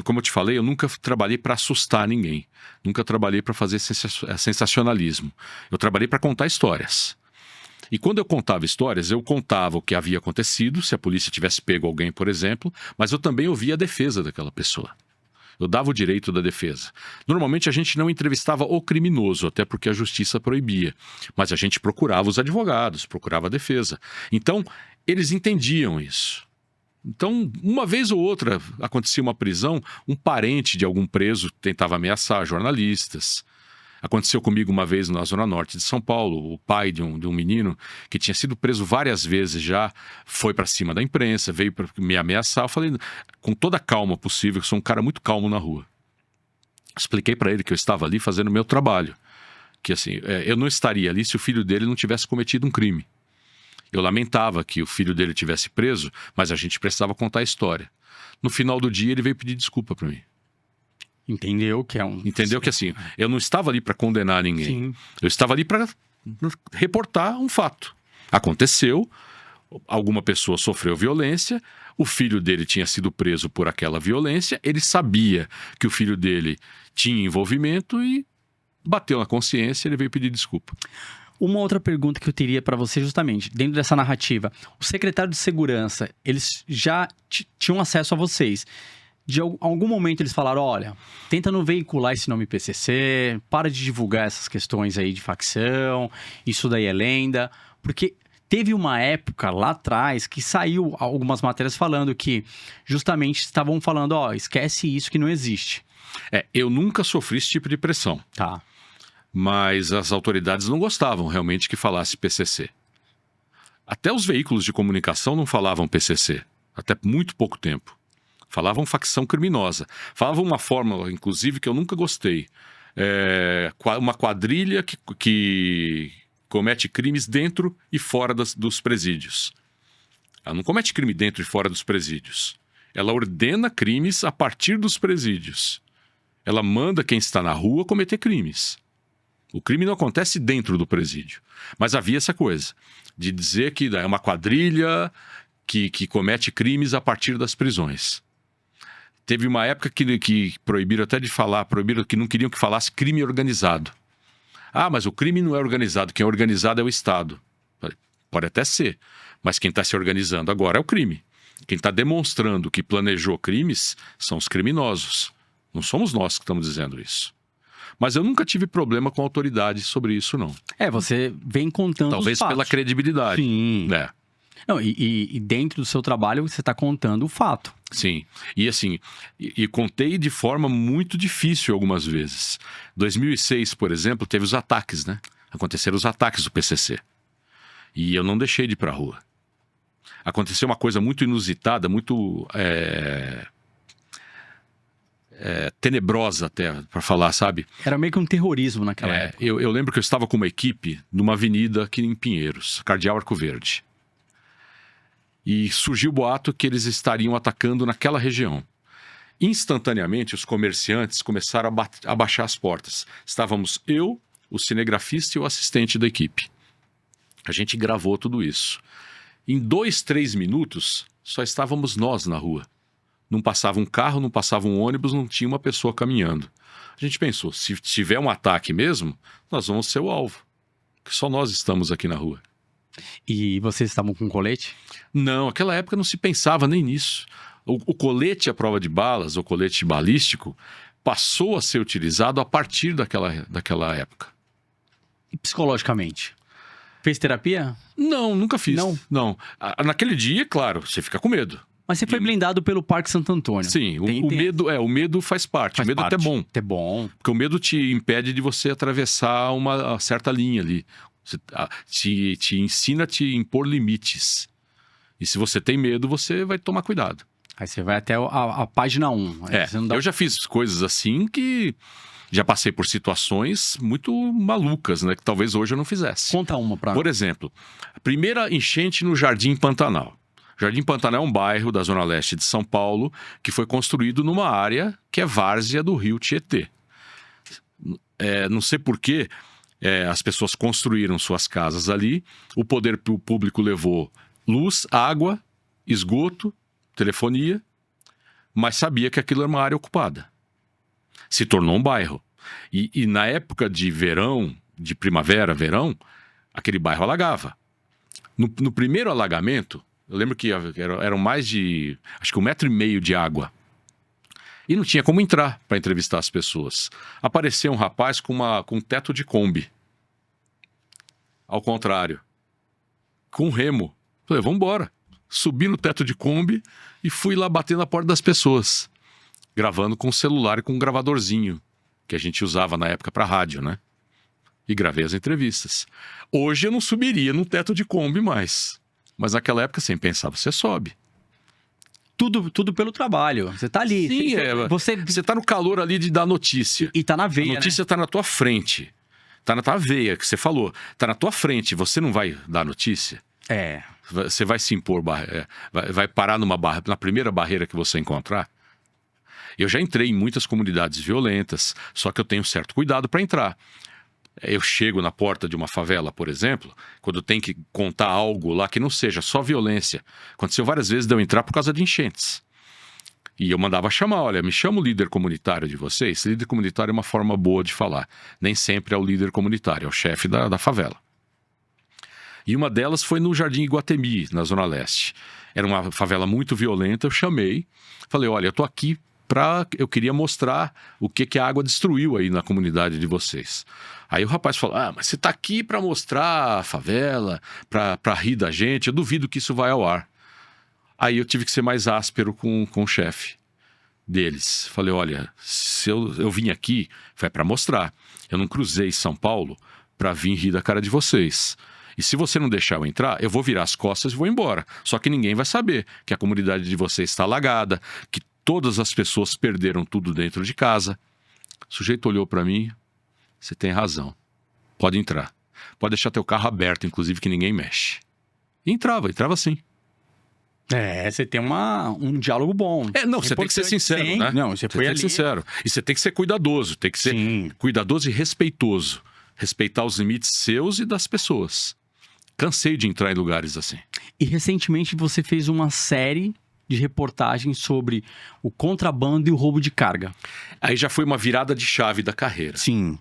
Como eu te falei, eu nunca trabalhei para assustar ninguém. Nunca trabalhei para fazer sensacionalismo. Eu trabalhei para contar histórias. E quando eu contava histórias, eu contava o que havia acontecido, se a polícia tivesse pego alguém, por exemplo, mas eu também ouvia a defesa daquela pessoa. Eu dava o direito da defesa. Normalmente a gente não entrevistava o criminoso, até porque a justiça proibia. Mas a gente procurava os advogados, procurava a defesa. Então, eles entendiam isso. Então, uma vez ou outra acontecia uma prisão, um parente de algum preso tentava ameaçar jornalistas. Aconteceu comigo uma vez na Zona Norte de São Paulo. O pai de um menino que tinha sido preso várias vezes já foi para cima da imprensa, veio para me ameaçar. Eu falei com toda a calma possível, eu sou um cara muito calmo na rua. Expliquei para ele que eu estava ali fazendo o meu trabalho. Que assim, eu não estaria ali se o filho dele não tivesse cometido um crime. Eu lamentava que o filho dele tivesse preso, mas a gente precisava contar a história. No final do dia, ele veio pedir desculpa para mim. Entendeu que é um... Entendeu que assim, eu não estava ali para condenar ninguém. Sim. Eu estava ali para reportar um fato. Aconteceu, alguma pessoa sofreu violência, o filho dele tinha sido preso por aquela violência, ele sabia que o filho dele tinha envolvimento e bateu na consciência, ele veio pedir desculpa. Uma outra pergunta que eu teria para você justamente, dentro dessa narrativa, o secretário de segurança, eles já tinham acesso a vocês. De algum momento eles falaram, olha, tenta não veicular esse nome PCC, para de divulgar essas questões aí de facção, isso daí é lenda, porque teve uma época lá atrás que saiu algumas matérias falando que justamente estavam falando, ó, esquece isso que não existe. Eu nunca sofri esse tipo de pressão. Tá. Mas as autoridades não gostavam realmente que falasse PCC. Até os veículos de comunicação não falavam PCC, até muito pouco tempo. Falavam facção criminosa. Falavam uma fórmula, inclusive, que eu nunca gostei. Uma quadrilha que comete crimes dentro e fora dos presídios. Ela não comete crime dentro e fora dos presídios. Ela ordena crimes a partir dos presídios. Ela manda quem está na rua cometer crimes. O crime não acontece dentro do presídio. Mas havia essa coisa de dizer que é uma quadrilha que comete crimes a partir das prisões. Teve uma época que proibiram até de falar, proibiram que não queriam que falasse crime organizado. Ah, mas o crime não é organizado, quem é organizado é o Estado. Pode até ser, mas quem está se organizando agora é o crime. Quem está demonstrando que planejou crimes são os criminosos. Não somos nós que estamos dizendo isso. Mas eu nunca tive problema com a autoridade sobre isso, não. Você vem contando talvez os fatos. Pela credibilidade. Sim. Não, e dentro do seu trabalho você está contando o fato. Sim. E assim, contei de forma muito difícil algumas vezes. 2006, por exemplo, teve os ataques, né? Aconteceram os ataques do PCC. E eu não deixei de ir para a rua. Aconteceu uma coisa muito inusitada, muito tenebrosa até, para falar, sabe? Era meio que um terrorismo naquela época. Eu lembro que eu estava com uma equipe numa avenida aqui em Pinheiros, Cardeal Arco Verde. E surgiu o boato que eles estariam atacando naquela região. Instantaneamente, os comerciantes começaram a baixar as portas. Estávamos eu, o cinegrafista e o assistente da equipe. A gente gravou tudo isso. Em 2, 3 minutos, só estávamos nós na rua. Não passava um carro, não passava um ônibus, não tinha uma pessoa caminhando. A gente pensou, se tiver um ataque mesmo, nós vamos ser o alvo. Porque só nós estamos aqui na rua. E vocês estavam com colete? Não, naquela época não se pensava nem nisso. O colete à prova de balas, o colete balístico, passou a ser utilizado a partir daquela época. E psicologicamente? Fez terapia? Não, nunca fiz. Não? Naquele dia, claro, você fica com medo. Mas você foi blindado pelo Parque Santo Antônio. Sim, o medo faz parte. O medo é até bom. É bom. Porque o medo te impede de você atravessar uma certa linha ali. Te ensina a te impor limites. E se você tem medo, você vai tomar cuidado. Aí você vai até a página 1. Eu já fiz coisas assim que... Já passei por situações muito malucas, né? Que talvez hoje eu não fizesse. Conta uma pra mim. Por exemplo, a primeira enchente no Jardim Pantanal. Jardim Pantanal é um bairro da zona leste de São Paulo que foi construído numa área que é várzea do rio Tietê. Não sei por que as pessoas construíram suas casas ali, o poder público levou luz, água, esgoto, telefonia, mas sabia que aquilo era uma área ocupada. Se tornou um bairro. E na época de verão, de primavera, verão, aquele bairro alagava. No primeiro alagamento, eu lembro que eram mais de, acho que 1,5 metro de água. E não tinha como entrar para entrevistar as pessoas. Apareceu um rapaz com um teto de Kombi. Ao contrário. Com um remo. Falei, vamos embora. Subi no teto de Kombi e fui lá bater na porta das pessoas. Gravando com o celular e com um gravadorzinho, que a gente usava na época para rádio, né? E gravei as entrevistas. Hoje eu não subiria no teto de Kombi mais. Mas naquela época, sem pensar, você sobe. Tudo pelo trabalho. Você tá ali. Sim, você tá no calor ali de dar notícia. E tá na veia, a notícia tá na tua frente. Tá na tua veia, que você falou. Tá na tua frente. Você não vai dar notícia? Você vai se impor, vai parar na primeira barreira que você encontrar? Eu já entrei em muitas comunidades violentas, só que eu tenho certo cuidado para entrar. Eu chego na porta de uma favela, por exemplo, quando tem que contar algo lá que não seja só violência. Aconteceu várias vezes de eu entrar por causa de enchentes. E eu mandava chamar, olha, me chama o líder comunitário de vocês. Líder comunitário é uma forma boa de falar. Nem sempre é o líder comunitário, é o chefe da favela. E uma delas foi no Jardim Iguatemi, na Zona Leste. Era uma favela muito violenta, eu chamei, falei, olha, eu tô aqui eu queria mostrar o que a água destruiu aí na comunidade de vocês. Aí o rapaz falou, mas você tá aqui para mostrar a favela, para rir da gente, eu duvido que isso vai ao ar. Aí eu tive que ser mais áspero com o chefe deles. Falei, olha, se eu vim aqui, foi para mostrar. Eu não cruzei São Paulo para vir rir da cara de vocês. E se você não deixar eu entrar, eu vou virar as costas e vou embora. Só que ninguém vai saber que a comunidade de vocês está alagada, que todas as pessoas perderam tudo dentro de casa. O sujeito olhou para mim, você tem razão, pode entrar. Pode deixar teu carro aberto, inclusive, que ninguém mexe. E entrava sim. Você tem um diálogo bom. Não, você tem que ser sincero, sim, né? Não, você foi tem que ser sincero. E você tem que ser cuidadoso, tem que ser cuidadoso e respeitoso. Respeitar os limites seus e das pessoas. Cansei de entrar em lugares assim. E recentemente você fez uma série de reportagens sobre o contrabando e o roubo de carga. Aí já foi uma virada de chave da carreira. Sim.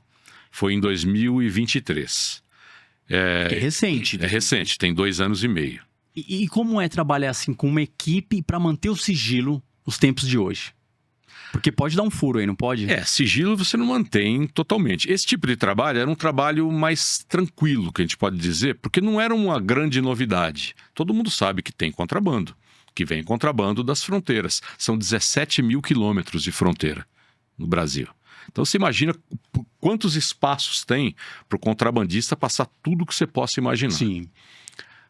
Foi em 2023. É recente. É recente, tem 2 anos e meio. E como é trabalhar assim com uma equipe para manter o sigilo nos tempos de hoje? Porque pode dar um furo aí, não pode? Sigilo você não mantém totalmente. Esse tipo de trabalho era um trabalho mais tranquilo, que a gente pode dizer, porque não era uma grande novidade. Todo mundo sabe que tem contrabando, que vem contrabando das fronteiras. São 17 mil quilômetros de fronteira no Brasil. Então você imagina quantos espaços tem para o contrabandista passar tudo que você possa imaginar. Sim.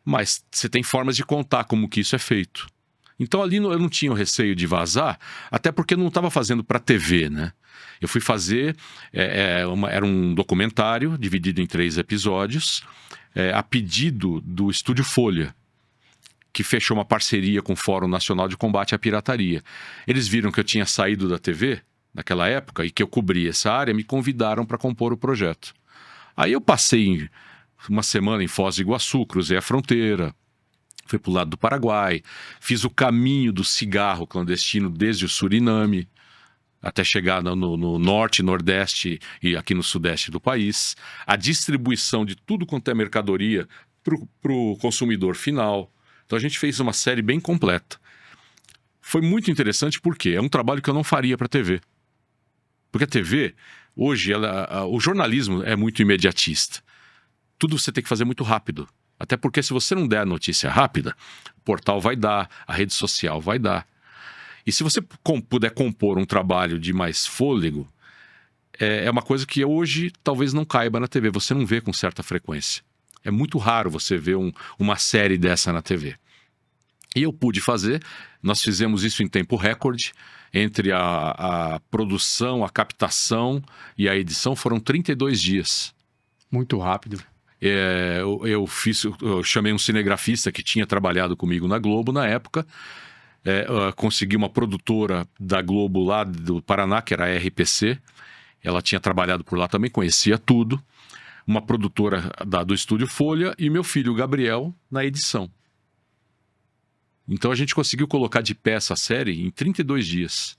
Mas você tem formas de contar como que isso é feito. Então ali eu não tinha o receio de vazar, até porque eu não estava fazendo para TV, né? Eu fui fazer, era um documentário dividido em 3 episódios, a pedido do Estúdio Folha, que fechou uma parceria com o Fórum Nacional de Combate à Pirataria. Eles viram que eu tinha saído da TV naquela época e que eu cobria essa área, me convidaram para compor o projeto. Aí eu passei uma semana em Foz do Iguaçu, cruzei a fronteira, fui para o lado do Paraguai, fiz o caminho do cigarro clandestino desde o Suriname até chegar no norte, nordeste e aqui no sudeste do país, a distribuição de tudo quanto é mercadoria para o consumidor final. Então a gente fez uma série bem completa. Foi muito interessante porque é um trabalho que eu não faria para a TV. Porque a TV, hoje, o jornalismo é muito imediatista. Tudo você tem que fazer muito rápido. Até porque se você não der a notícia rápida, o portal vai dar, a rede social vai dar. E se você puder compor um trabalho de mais fôlego, é uma coisa que hoje talvez não caiba na TV. Você não vê com certa frequência. É muito raro você ver uma série dessa na TV. E eu pude fazer, nós fizemos isso em tempo recorde, entre a produção, a captação e a edição foram 32 dias. Muito rápido. Eu chamei um cinegrafista que tinha trabalhado comigo na Globo na época, consegui uma produtora da Globo lá do Paraná, que era a RPC, ela tinha trabalhado por lá também, conhecia tudo, uma produtora do Estúdio Folha e meu filho Gabriel na edição. Então a gente conseguiu colocar de pé essa série em 32 dias.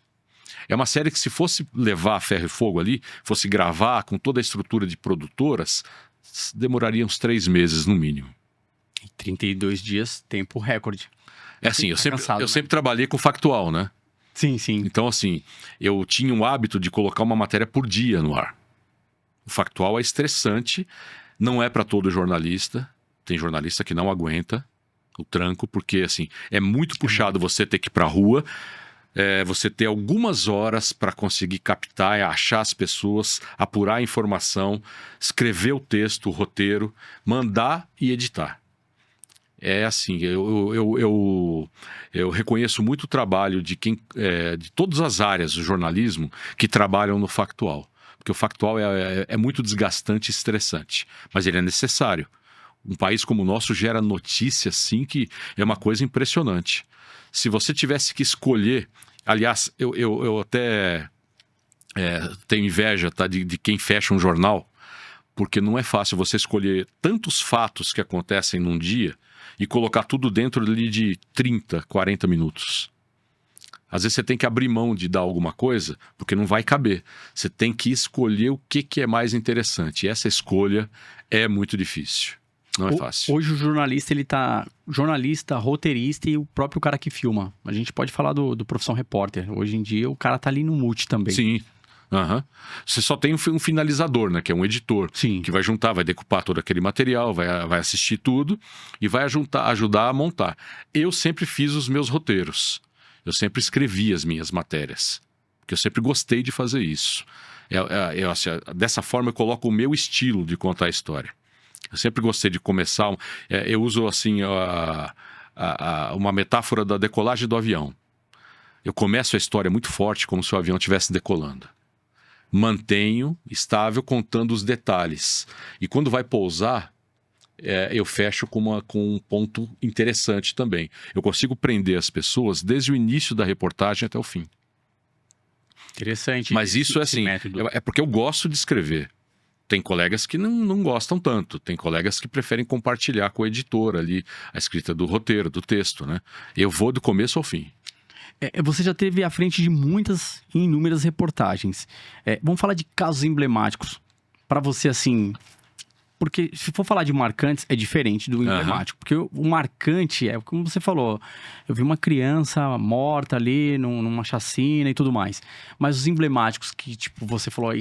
É uma série que se fosse levar a ferro e fogo ali, fosse gravar com toda a estrutura de produtoras, demoraria uns 3 meses no mínimo. Em 32 dias, tempo recorde. Assim, eu sempre trabalhei com factual, né? Sim, sim. Então, assim, eu tinha o hábito de colocar uma matéria por dia no ar. O factual é estressante, não é para todo jornalista. Tem jornalista que não aguenta o tranco, porque, assim, é muito puxado você ter que ir pra rua, você ter algumas horas para conseguir captar, achar as pessoas, apurar a informação, escrever o texto, o roteiro, mandar e editar. É assim, eu reconheço muito o trabalho de todas as áreas do jornalismo que trabalham no factual. Porque o factual é muito desgastante e estressante, mas ele é necessário. Um país como o nosso gera notícias, sim, que é uma coisa impressionante. Se você tivesse que escolher... Aliás, eu até tenho inveja, tá, de quem fecha um jornal, Porque não é fácil você escolher tantos fatos que acontecem num dia e colocar tudo dentro ali de 30, 40 minutos. Às vezes você tem que abrir mão de dar alguma coisa, porque não vai caber. Você tem que escolher o que é mais interessante. E essa escolha é muito difícil. Não é fácil. Hoje o jornalista, ele tá... Jornalista, roteirista e o próprio cara que filma. A gente pode falar do profissão repórter. Hoje em dia o cara tá ali no multi também. Sim. Uhum. Você só tem um finalizador, né? Que é um editor. Sim. Que vai juntar, vai decupar todo aquele material, vai assistir tudo e vai ajudar a montar. Eu sempre fiz os meus roteiros. Eu sempre escrevi as minhas matérias. Porque eu sempre gostei de fazer isso. Assim, dessa forma eu coloco o meu estilo de contar a história. Eu sempre gostei de começar... eu uso assim uma metáfora da decolagem do avião. Eu começo a história muito forte, como se o avião estivesse decolando. Mantenho estável contando os detalhes. E quando vai pousar, eu fecho com um ponto interessante também. Eu consigo prender as pessoas desde o início da reportagem até o fim. Interessante. Mas isso é assim, é porque eu gosto de escrever. Tem colegas que não gostam tanto. Tem colegas que preferem compartilhar com o editor ali a escrita do roteiro, do texto, né? Eu vou do começo ao fim. Você já esteve à frente de muitas e inúmeras reportagens. Vamos falar de casos emblemáticos. Para você, assim... Porque se for falar de marcantes, é diferente do emblemático. Porque o marcante é, como você falou, eu vi uma criança morta ali numa chacina e tudo mais. Mas os emblemáticos que, tipo, você falou,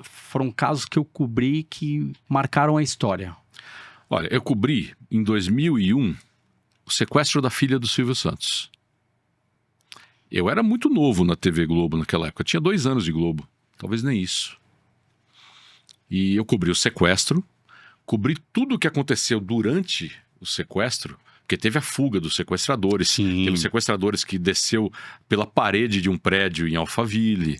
foram casos que eu cobri que marcaram a história. Olha, eu cobri, em 2001, o sequestro da filha do Silvio Santos. Eu era muito novo na TV Globo naquela época. Eu tinha 2 anos de Globo. Talvez nem isso. E eu cobri o sequestro. Cobri tudo o que aconteceu durante o sequestro, porque teve a fuga dos sequestradores. Sim. Teve sequestradores que desceu pela parede de um prédio em Alphaville.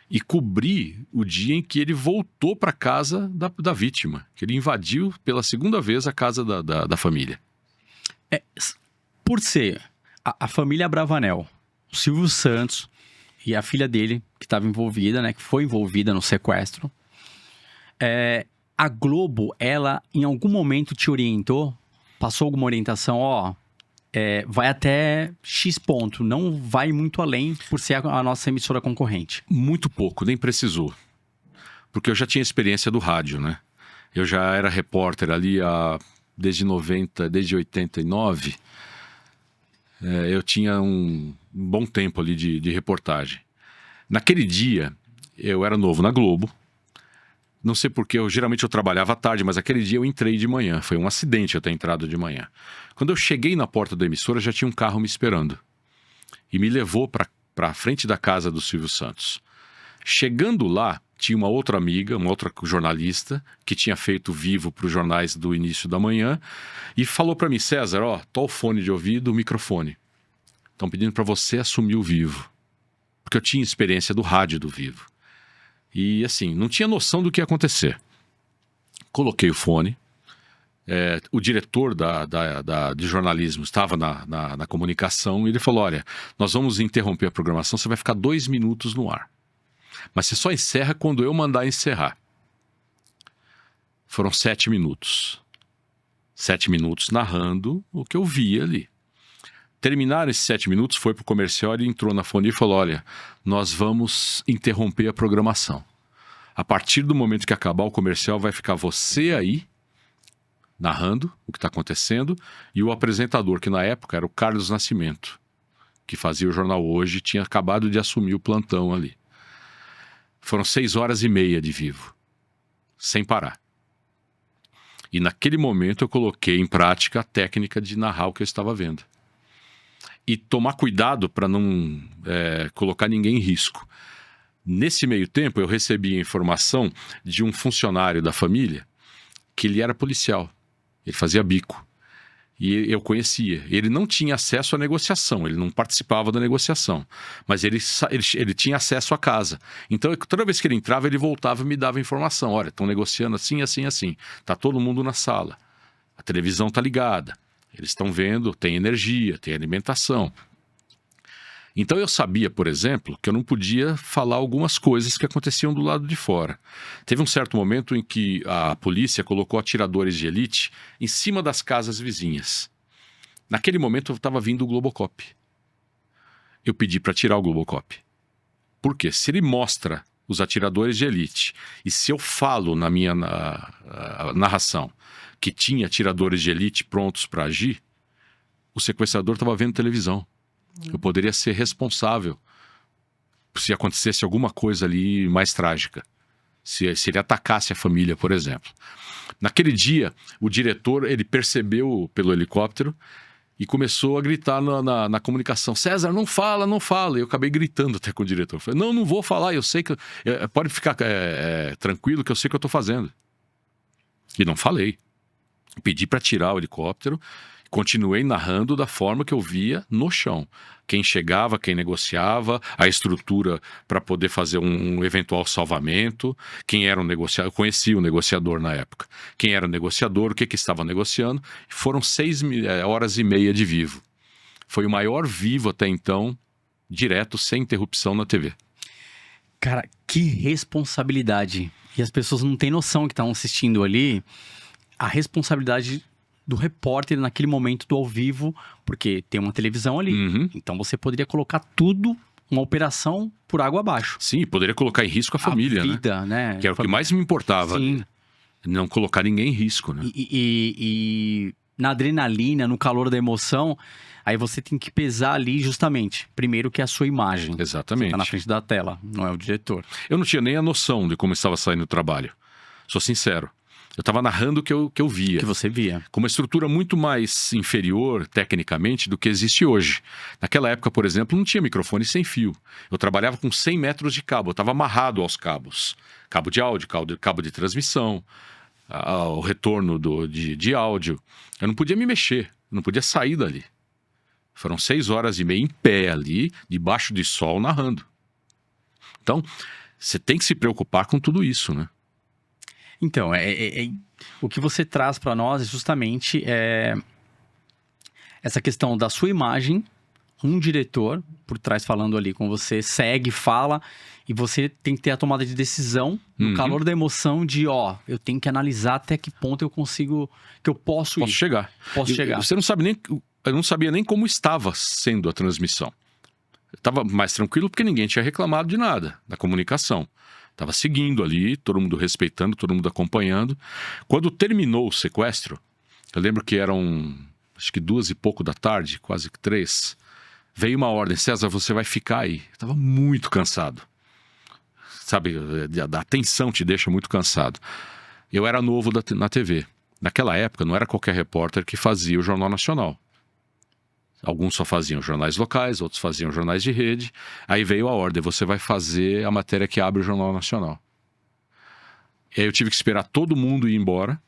E cobri o dia em que ele voltou para a casa da vítima. Que ele invadiu pela segunda vez a casa da família. Por ser a família Abravanel, o Silvio Santos e a filha dele, que estava envolvida, né? Que foi envolvida no sequestro. A Globo, ela em algum momento te orientou? Passou alguma orientação? Vai até X ponto, não vai muito além por ser a nossa emissora concorrente. Muito pouco, nem precisou. Porque eu já tinha experiência do rádio, né? Eu já era repórter ali desde 89. Eu tinha um bom tempo ali de reportagem. Naquele dia, eu era novo na Globo. Não sei porquê, geralmente eu trabalhava à tarde, mas aquele dia eu entrei de manhã. Foi um acidente eu ter entrado de manhã. Quando eu cheguei na porta da emissora, já tinha um carro me esperando. E me levou para a frente da casa do Silvio Santos. Chegando lá, tinha uma outra amiga, uma outra jornalista, que tinha feito Vivo para os jornais do início da manhã, e falou para mim: César, tô o fone de ouvido, o microfone. Estão pedindo para você assumir o Vivo. Porque eu tinha experiência do rádio do Vivo. E assim, não tinha noção do que ia acontecer. Coloquei o fone. O diretor de jornalismo estava na comunicação e ele falou: olha, nós vamos interromper a programação, você vai ficar 2 minutos no ar. Mas você só encerra quando eu mandar encerrar. Foram 7 minutos. 7 minutos narrando o que eu via ali. Terminaram esses 7 minutos, foi pro comercial, ele entrou na fone e falou: olha, nós vamos interromper a programação. A partir do momento que acabar o comercial, vai ficar você aí, narrando o que está acontecendo, e o apresentador, que na época era o Carlos Nascimento, que fazia o Jornal Hoje, tinha acabado de assumir o plantão ali. Foram 6h30 de Vivo, sem parar. E naquele momento eu coloquei em prática a técnica de narrar o que eu estava vendo. E tomar cuidado para não colocar ninguém em risco. Nesse meio tempo, eu recebi a informação de um funcionário da família que ele era policial. Ele fazia bico. E eu conhecia. Ele não tinha acesso à negociação, ele não participava da negociação. Mas ele tinha acesso à casa. Então, toda vez que ele entrava, ele voltava e me dava informação. Olha, estão negociando assim, assim, assim. Está todo mundo na sala. A televisão está ligada. Eles estão vendo, tem energia, tem alimentação. Então eu sabia, por exemplo, que eu não podia falar algumas coisas que aconteciam do lado de fora. Teve um certo momento em que a polícia colocou atiradores de elite em cima das casas vizinhas. Naquele momento estava vindo o Globocop. Eu pedi para tirar o Globocop. Por quê? Se ele mostra os atiradores de elite e se eu falo na minha narração que tinha atiradores de elite prontos para agir, o sequestrador estava vendo televisão. Eu poderia ser responsável se acontecesse alguma coisa ali mais trágica. Se ele atacasse a família, por exemplo. Naquele dia, o diretor, ele percebeu pelo helicóptero e começou a gritar na comunicação: César, não fala, não fala. E eu acabei gritando até com o diretor. Falei: não vou falar, eu sei que... pode ficar tranquilo que eu sei o que eu estou fazendo. E não falei. Pedi para tirar o helicóptero. Continuei narrando da forma que eu via no chão. Quem chegava, quem negociava, a estrutura para poder fazer um eventual salvamento, quem era o negociador, eu conhecia o negociador na época, quem era o negociador, o que estava negociando. Foram 6 horas e meia de vivo. Foi o maior vivo até então, direto, sem interrupção na TV. Cara, que responsabilidade. E as pessoas não têm noção que estão assistindo ali, a responsabilidade do repórter naquele momento do ao vivo, porque tem uma televisão ali. Uhum. Então você poderia colocar tudo, uma operação por água abaixo. Sim, poderia colocar em risco a família, vida, né? Que era o que mais me importava. Sim. Não colocar ninguém em risco, né? E na adrenalina, no calor da emoção, aí você tem que pesar ali justamente, primeiro que é a sua imagem. Exatamente. Você tá na frente da tela, não é o diretor. Eu não tinha nem a noção de como estava saindo o trabalho. Sou sincero. Eu estava narrando o que eu via. Que você via. Com uma estrutura muito mais inferior, tecnicamente, do que existe hoje. Naquela época, por exemplo, não tinha microfone sem fio. Eu trabalhava com 100 metros de cabo. Eu estava amarrado aos cabos. Cabo de áudio, cabo de transmissão, o retorno de áudio. Eu não podia me mexer. Eu não podia sair dali. Foram 6 horas e meia em pé ali, debaixo de sol, narrando. Então, você tem que se preocupar com tudo isso, né? Então, o que você traz para nós é justamente essa questão da sua imagem, um diretor por trás falando ali com você, segue, fala, e você tem que ter a tomada de decisão no calor da emoção de, eu tenho que analisar até que ponto eu consigo, que eu posso ir. Chegar. Posso chegar. Você não sabe nem... Eu não sabia nem como estava sendo a transmissão. Eu estava mais tranquilo porque ninguém tinha reclamado de nada, da comunicação. Estava seguindo ali, todo mundo respeitando, todo mundo acompanhando. Quando terminou o sequestro, eu lembro que eram, acho que 2 e pouco da tarde, quase que 3. Veio uma ordem: César, você vai ficar aí. Eu estava muito cansado. Sabe, a tensão te deixa muito cansado. Eu era novo na TV. Naquela época, não era qualquer repórter que fazia o Jornal Nacional. Alguns só faziam jornais locais, outros faziam jornais de rede. Aí veio a ordem: você vai fazer a matéria que abre o Jornal Nacional. E aí eu tive que esperar todo mundo ir embora,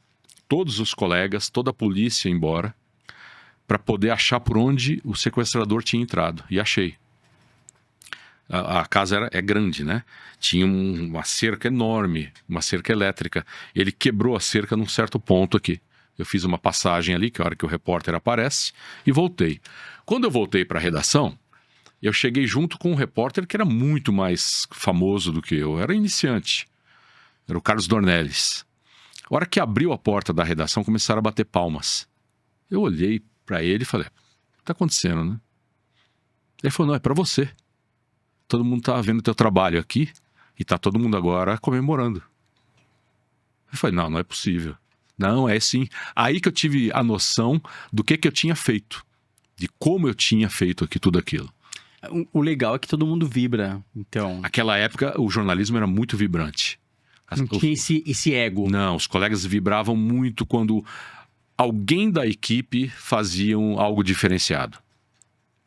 todos os colegas, toda a polícia ir embora, para poder achar por onde o sequestrador tinha entrado. E achei. A casa é grande, né? Tinha uma cerca enorme, uma cerca elétrica. Ele quebrou a cerca num certo ponto aqui. Eu fiz uma passagem ali, que é a hora que o repórter aparece, e voltei. Quando eu voltei para a redação, eu cheguei junto com um repórter que era muito mais famoso do que eu. Era iniciante. Era o Carlos Dornelles. A hora que abriu a porta da redação, começaram a bater palmas. Eu olhei para ele e falei: o que está acontecendo, né? Ele falou: não, é para você. Todo mundo está vendo o teu trabalho aqui e está todo mundo agora comemorando. Eu falei: não é possível. Não, é sim. Aí que eu tive a noção do que eu tinha feito. De como eu tinha feito aqui tudo aquilo. O legal é que todo mundo vibra, então... Naquela época, o jornalismo era muito vibrante. Não tinha esse ego. Não, os colegas vibravam muito quando alguém da equipe fazia algo diferenciado.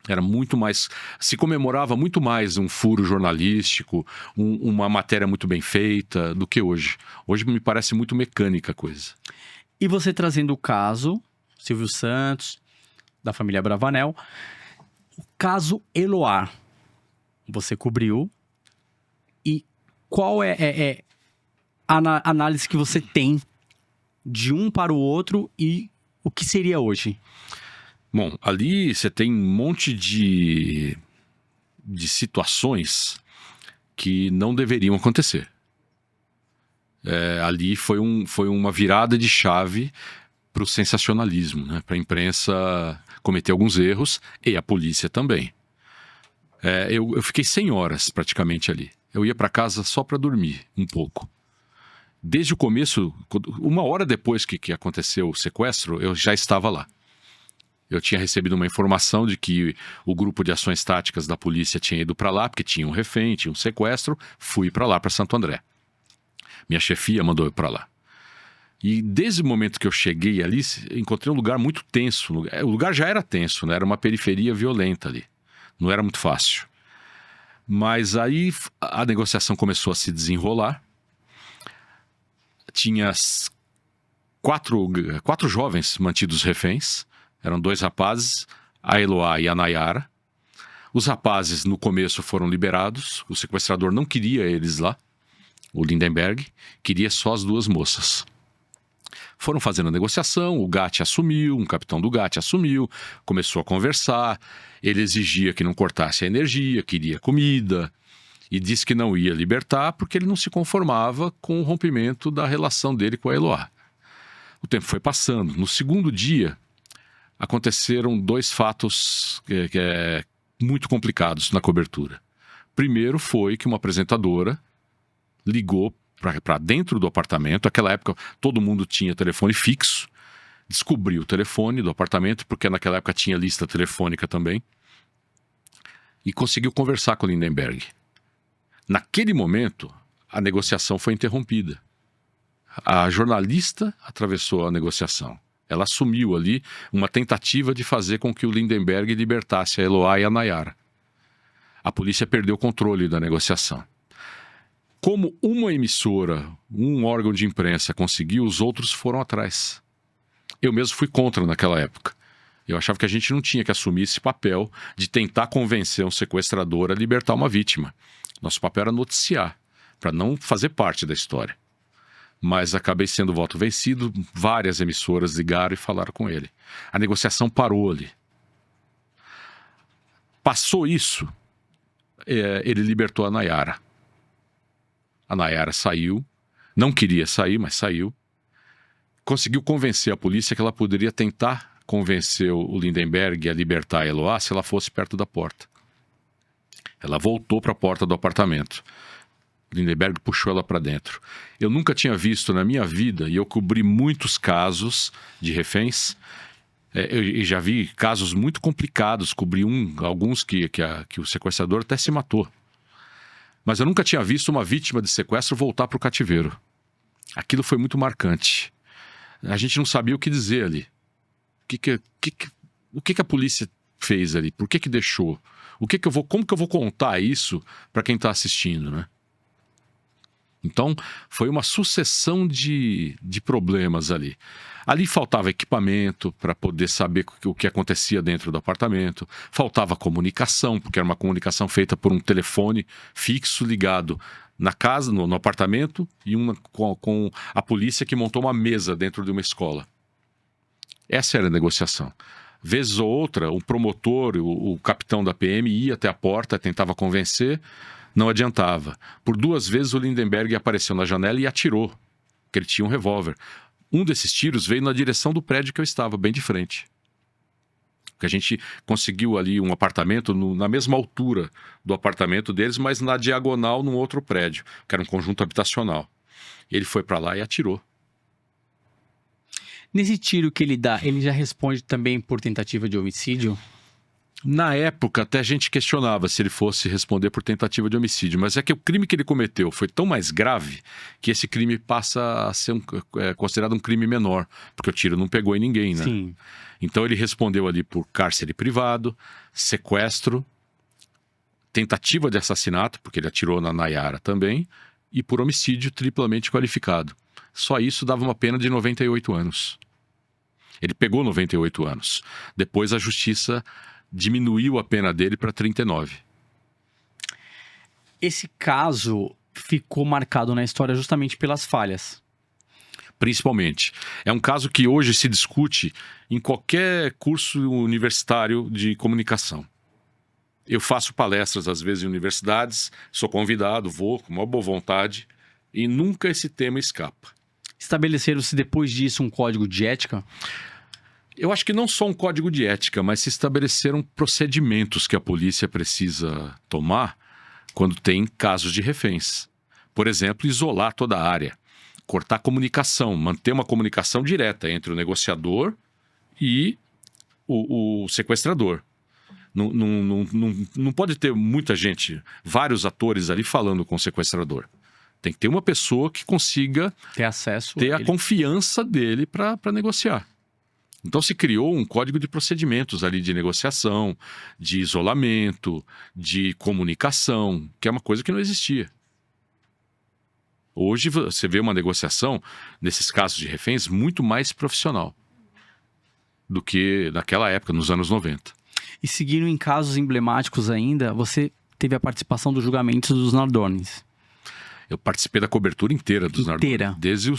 Era muito mais... Se comemorava muito mais um furo jornalístico, uma matéria muito bem feita, do que hoje. Hoje me parece muito mecânica a coisa. E você trazendo o caso, Silvio Santos, da família Bravanel, o caso Eloá, você cobriu. E qual é a análise que você tem de um para o outro e o que seria hoje? Bom, ali você tem um monte de de situações que não deveriam acontecer. Ali foi uma virada de chave para o sensacionalismo, né? Para a imprensa cometer alguns erros e a polícia também. Eu fiquei 100 horas praticamente ali. Eu ia para casa só para dormir um pouco. Desde o começo, 1 hora depois que aconteceu o sequestro, eu já estava lá. Eu tinha recebido uma informação de que o grupo de ações táticas da polícia tinha ido para lá, porque tinha um refém, tinha um sequestro. Fui para lá, para Santo André. Minha chefia mandou eu para lá. E desde o momento que eu cheguei ali, encontrei um lugar muito tenso. O lugar já era tenso, né? Era uma periferia violenta ali. Não era muito fácil. Mas aí a negociação começou a se desenrolar. Tinha quatro jovens mantidos reféns. Eram 2 rapazes, a Eloá e a Nayara. Os rapazes, no começo, foram liberados. O sequestrador não queria eles lá, o Lindenberg. Queria só as 2 moças. Foram fazendo a negociação, o GAT assumiu, um capitão do GAT assumiu, começou a conversar. Ele exigia que não cortasse a energia, queria comida. E disse que não ia libertar porque ele não se conformava com o rompimento da relação dele com a Eloá. O tempo foi passando. No segundo dia, aconteceram 2 fatos muito complicados na cobertura. Primeiro foi que uma apresentadora ligou para dentro do apartamento. Naquela época, todo mundo tinha telefone fixo. Descobriu o telefone do apartamento, porque naquela época tinha lista telefônica também. E conseguiu conversar com o Lindenberg. Naquele momento, a negociação foi interrompida. A jornalista atravessou a negociação. Ela assumiu ali uma tentativa de fazer com que o Lindenberg libertasse a Eloá e a Nayara. A polícia perdeu o controle da negociação. Como uma emissora, um órgão de imprensa conseguiu, os outros foram atrás. Eu mesmo fui contra naquela época. Eu achava que a gente não tinha que assumir esse papel de tentar convencer um sequestrador a libertar uma vítima. Nosso papel era noticiar, para não fazer parte da história. Mas acabei sendo voto vencido, várias emissoras ligaram e falaram com ele. A negociação parou ali. Passou isso, ele libertou a Nayara. A Nayara saiu, não queria sair, mas saiu. Conseguiu convencer a polícia que ela poderia tentar convencer o Lindenberg a libertar a Eloá se ela fosse perto da porta. Ela voltou para a porta do apartamento. Lindenberg puxou ela para dentro. Eu nunca tinha visto na minha vida, e eu cobri muitos casos de reféns, eu já vi casos muito complicados, cobri alguns que o sequestrador até se matou. Mas eu nunca tinha visto uma vítima de sequestro voltar para o cativeiro. Aquilo foi muito marcante. A gente não sabia o que dizer ali. O que a polícia fez ali? Por que deixou? Como que eu vou contar isso para quem está assistindo, né? Então, foi uma sucessão de problemas ali. Ali faltava equipamento para poder saber o que acontecia dentro do apartamento. Faltava comunicação, porque era uma comunicação feita por um telefone fixo ligado na casa, no apartamento, e uma com a polícia que montou uma mesa dentro de uma escola. Essa era a negociação. Vez ou outra, o promotor, o capitão da PM ia até a porta, tentava convencer. Não adiantava. Por 2 vezes o Lindenberg apareceu na janela e atirou, porque ele tinha um revólver. Um desses tiros veio na direção do prédio que eu estava, bem de frente. Porque a gente conseguiu ali um apartamento na mesma altura do apartamento deles, mas na diagonal num outro prédio, que era um conjunto habitacional. Ele foi para lá e atirou. Nesse tiro que ele dá, ele já responde também por tentativa de homicídio? Na época, até a gente questionava se ele fosse responder por tentativa de homicídio, mas é que o crime que ele cometeu foi tão mais grave que esse crime passa a ser considerado um crime menor, porque o tiro não pegou em ninguém, né? Sim. Então ele respondeu ali por cárcere privado, sequestro, tentativa de assassinato, porque ele atirou na Nayara também, e por homicídio triplamente qualificado. Só isso dava uma pena de 98 anos. Ele pegou 98 anos. Depois a justiça diminuiu a pena dele para 39. Esse caso ficou marcado na história justamente pelas falhas. Principalmente. É um caso que hoje se discute em qualquer curso universitário de comunicação. Eu faço palestras, às vezes, em universidades, sou convidado, vou com uma boa vontade, e nunca esse tema escapa. Estabeleceram-se depois disso um código de ética? Eu acho que não só um código de ética, mas se estabeleceram procedimentos que a polícia precisa tomar quando tem casos de reféns. Por exemplo, isolar toda a área, cortar a comunicação, manter uma comunicação direta entre o negociador e o sequestrador. Não pode ter muita gente, vários atores ali falando com o sequestrador. Tem que ter uma pessoa que consiga Ter acesso ter a ele. confiança dele para negociar. Então se criou um código de procedimentos ali de negociação, de isolamento, de comunicação, que é uma coisa que não existia. Hoje você vê uma negociação, nesses casos de reféns, muito mais profissional do que naquela época, nos anos 90. E seguindo em casos emblemáticos ainda, você teve a participação dos julgamentos dos Nardones. Eu participei da cobertura inteira dos Inteira. Nardones,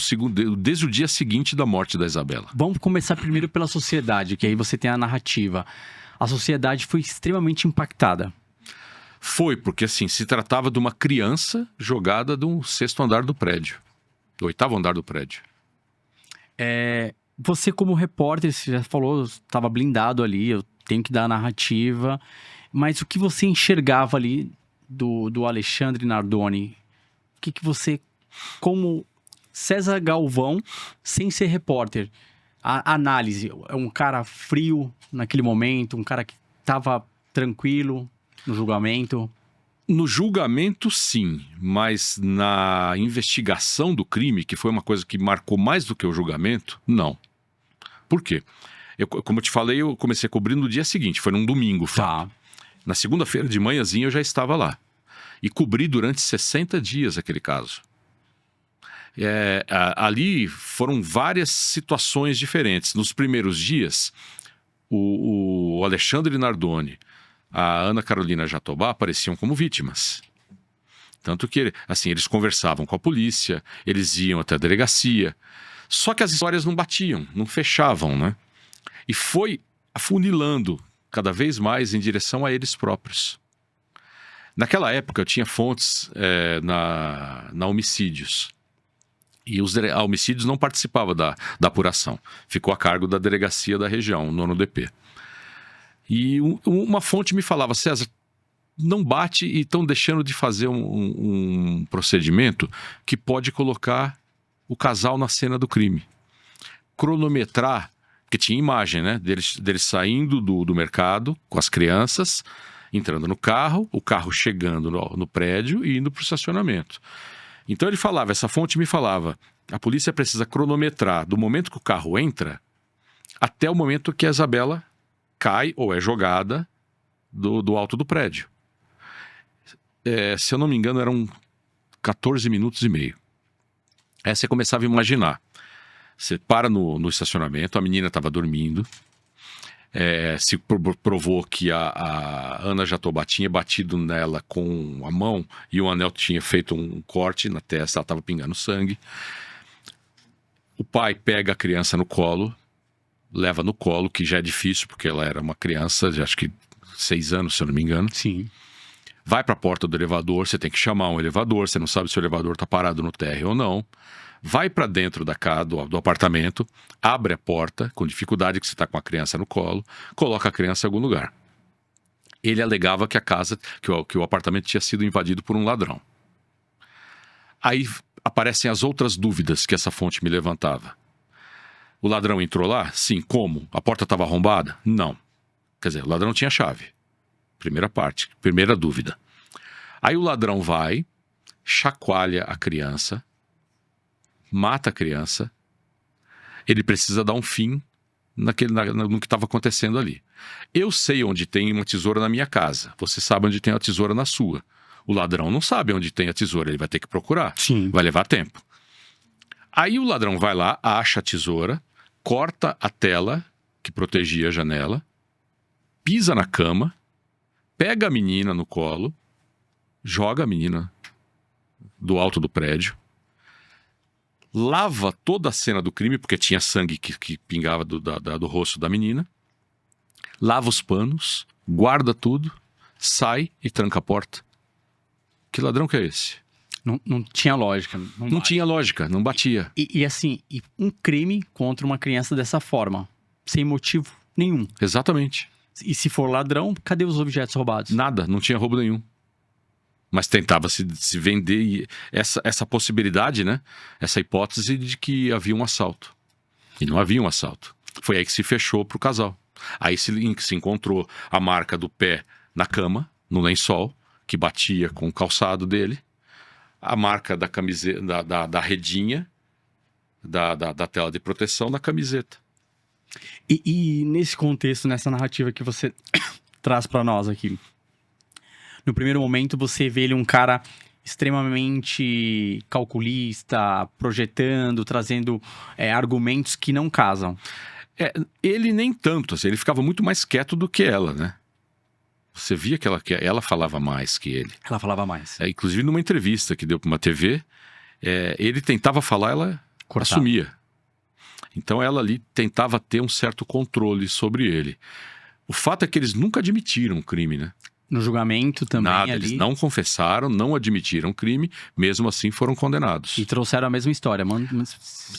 desde o dia seguinte da morte da Isabela. Vamos começar primeiro pela sociedade, que aí você tem a narrativa. A sociedade foi extremamente impactada. Foi, porque assim, se tratava de uma criança jogada do 6º andar do prédio, do 8º andar do prédio. Você como repórter, você já falou, estava blindado ali, eu tenho que dar a narrativa. Mas o que você enxergava ali do Alexandre Nardoni? O que você, como César Galvão, sem ser repórter, a análise, é um cara frio naquele momento, um cara que estava tranquilo no julgamento? No julgamento, sim, mas na investigação do crime, que foi uma coisa que marcou mais do que o julgamento, não. Por quê? Como eu te falei, eu comecei a cobrir no dia seguinte, foi num domingo. Tá. Na segunda-feira de manhãzinha eu já estava lá. E cobri durante 60 dias aquele caso. Ali foram várias situações diferentes. Nos primeiros dias, o Alexandre Nardoni, a Ana Carolina Jatobá apareciam como vítimas. Tanto que assim, eles conversavam com a polícia, eles iam até a delegacia. Só que as histórias não batiam, não fechavam, né? E foi afunilando cada vez mais em direção a eles próprios. Naquela época eu tinha fontes na Homicídios. E a Homicídios não participava da apuração. Ficou a cargo da delegacia da região, o 9º DP. E uma fonte me falava, César, não bate e estão deixando de fazer um procedimento que pode colocar o casal na cena do crime. Cronometrar, porque tinha imagem, né? Deles saindo do mercado com as crianças, entrando no carro, o carro chegando no prédio e indo para o estacionamento. Então ele falava, essa fonte me falava, a polícia precisa cronometrar do momento que o carro entra até o momento que a Isabela cai ou é jogada do alto do prédio. Se eu não me engano, eram 14 minutos e meio. Aí você começava a imaginar. Você para no estacionamento, a menina estava dormindo. Se provou que a Ana Jatobá tinha batido nela com a mão e o anel tinha feito um corte na testa, ela estava pingando sangue. O pai pega a criança no colo, leva no colo, que já é difícil, porque ela era uma criança, de acho que 6 anos, se eu não me engano. Sim. Vai para a porta do elevador, você tem que chamar um elevador, você não sabe se o elevador está parado no térreo ou não. Vai para dentro da casa, do apartamento, abre a porta, com dificuldade que você está com a criança no colo, coloca a criança em algum lugar. Ele alegava que a casa, que o apartamento tinha sido invadido por um ladrão. Aí aparecem as outras dúvidas que essa fonte me levantava. O ladrão entrou lá? Sim. Como? A porta estava arrombada? Não. Quer dizer, o ladrão tinha chave. Primeira parte, primeira dúvida. Aí o ladrão vai, chacoalha a criança, mata a criança, ele precisa dar um fim no que estava acontecendo ali. Eu sei onde tem uma tesoura na minha casa, você sabe onde tem a tesoura na sua. O ladrão não sabe onde tem a tesoura, ele vai ter que procurar. Sim. Vai levar tempo. Aí o ladrão vai lá, acha a tesoura, corta a tela que protegia a janela, pisa na cama, pega a menina no colo, joga a menina do alto do prédio, lava toda a cena do crime, porque tinha sangue que pingava do rosto da menina, lava os panos, guarda tudo, sai e tranca a porta. Que ladrão que é esse? Não tinha lógica. Não tinha lógica, não batia. E assim, um crime contra uma criança dessa forma, sem motivo nenhum. Exatamente. E se for ladrão, cadê os objetos roubados? Nada, não tinha roubo nenhum. Mas tentava se vender essa possibilidade, né? Essa hipótese de que havia um assalto. E não havia um assalto. Foi aí que se fechou pro casal. Aí se encontrou a marca do pé na cama, no lençol, que batia com o calçado dele. A marca da camiseta, da redinha, da tela de proteção na camiseta. E nesse contexto, nessa narrativa que você traz pra nós aqui, no primeiro momento você vê ele um cara extremamente calculista, projetando, trazendo argumentos que não casam. Ele nem tanto, assim, ele ficava muito mais quieto do que ela, né? Você via que ela falava mais que ele. Ela falava mais. Inclusive numa entrevista que deu para uma TV, ele tentava falar, ela Cortava. assumia. Então ela ali tentava ter um certo controle sobre ele. O fato é que eles nunca admitiram o crime, né? No julgamento também Nada, ali. eles não confessaram, não admitiram o crime, mesmo assim foram condenados. E trouxeram a mesma história, mano.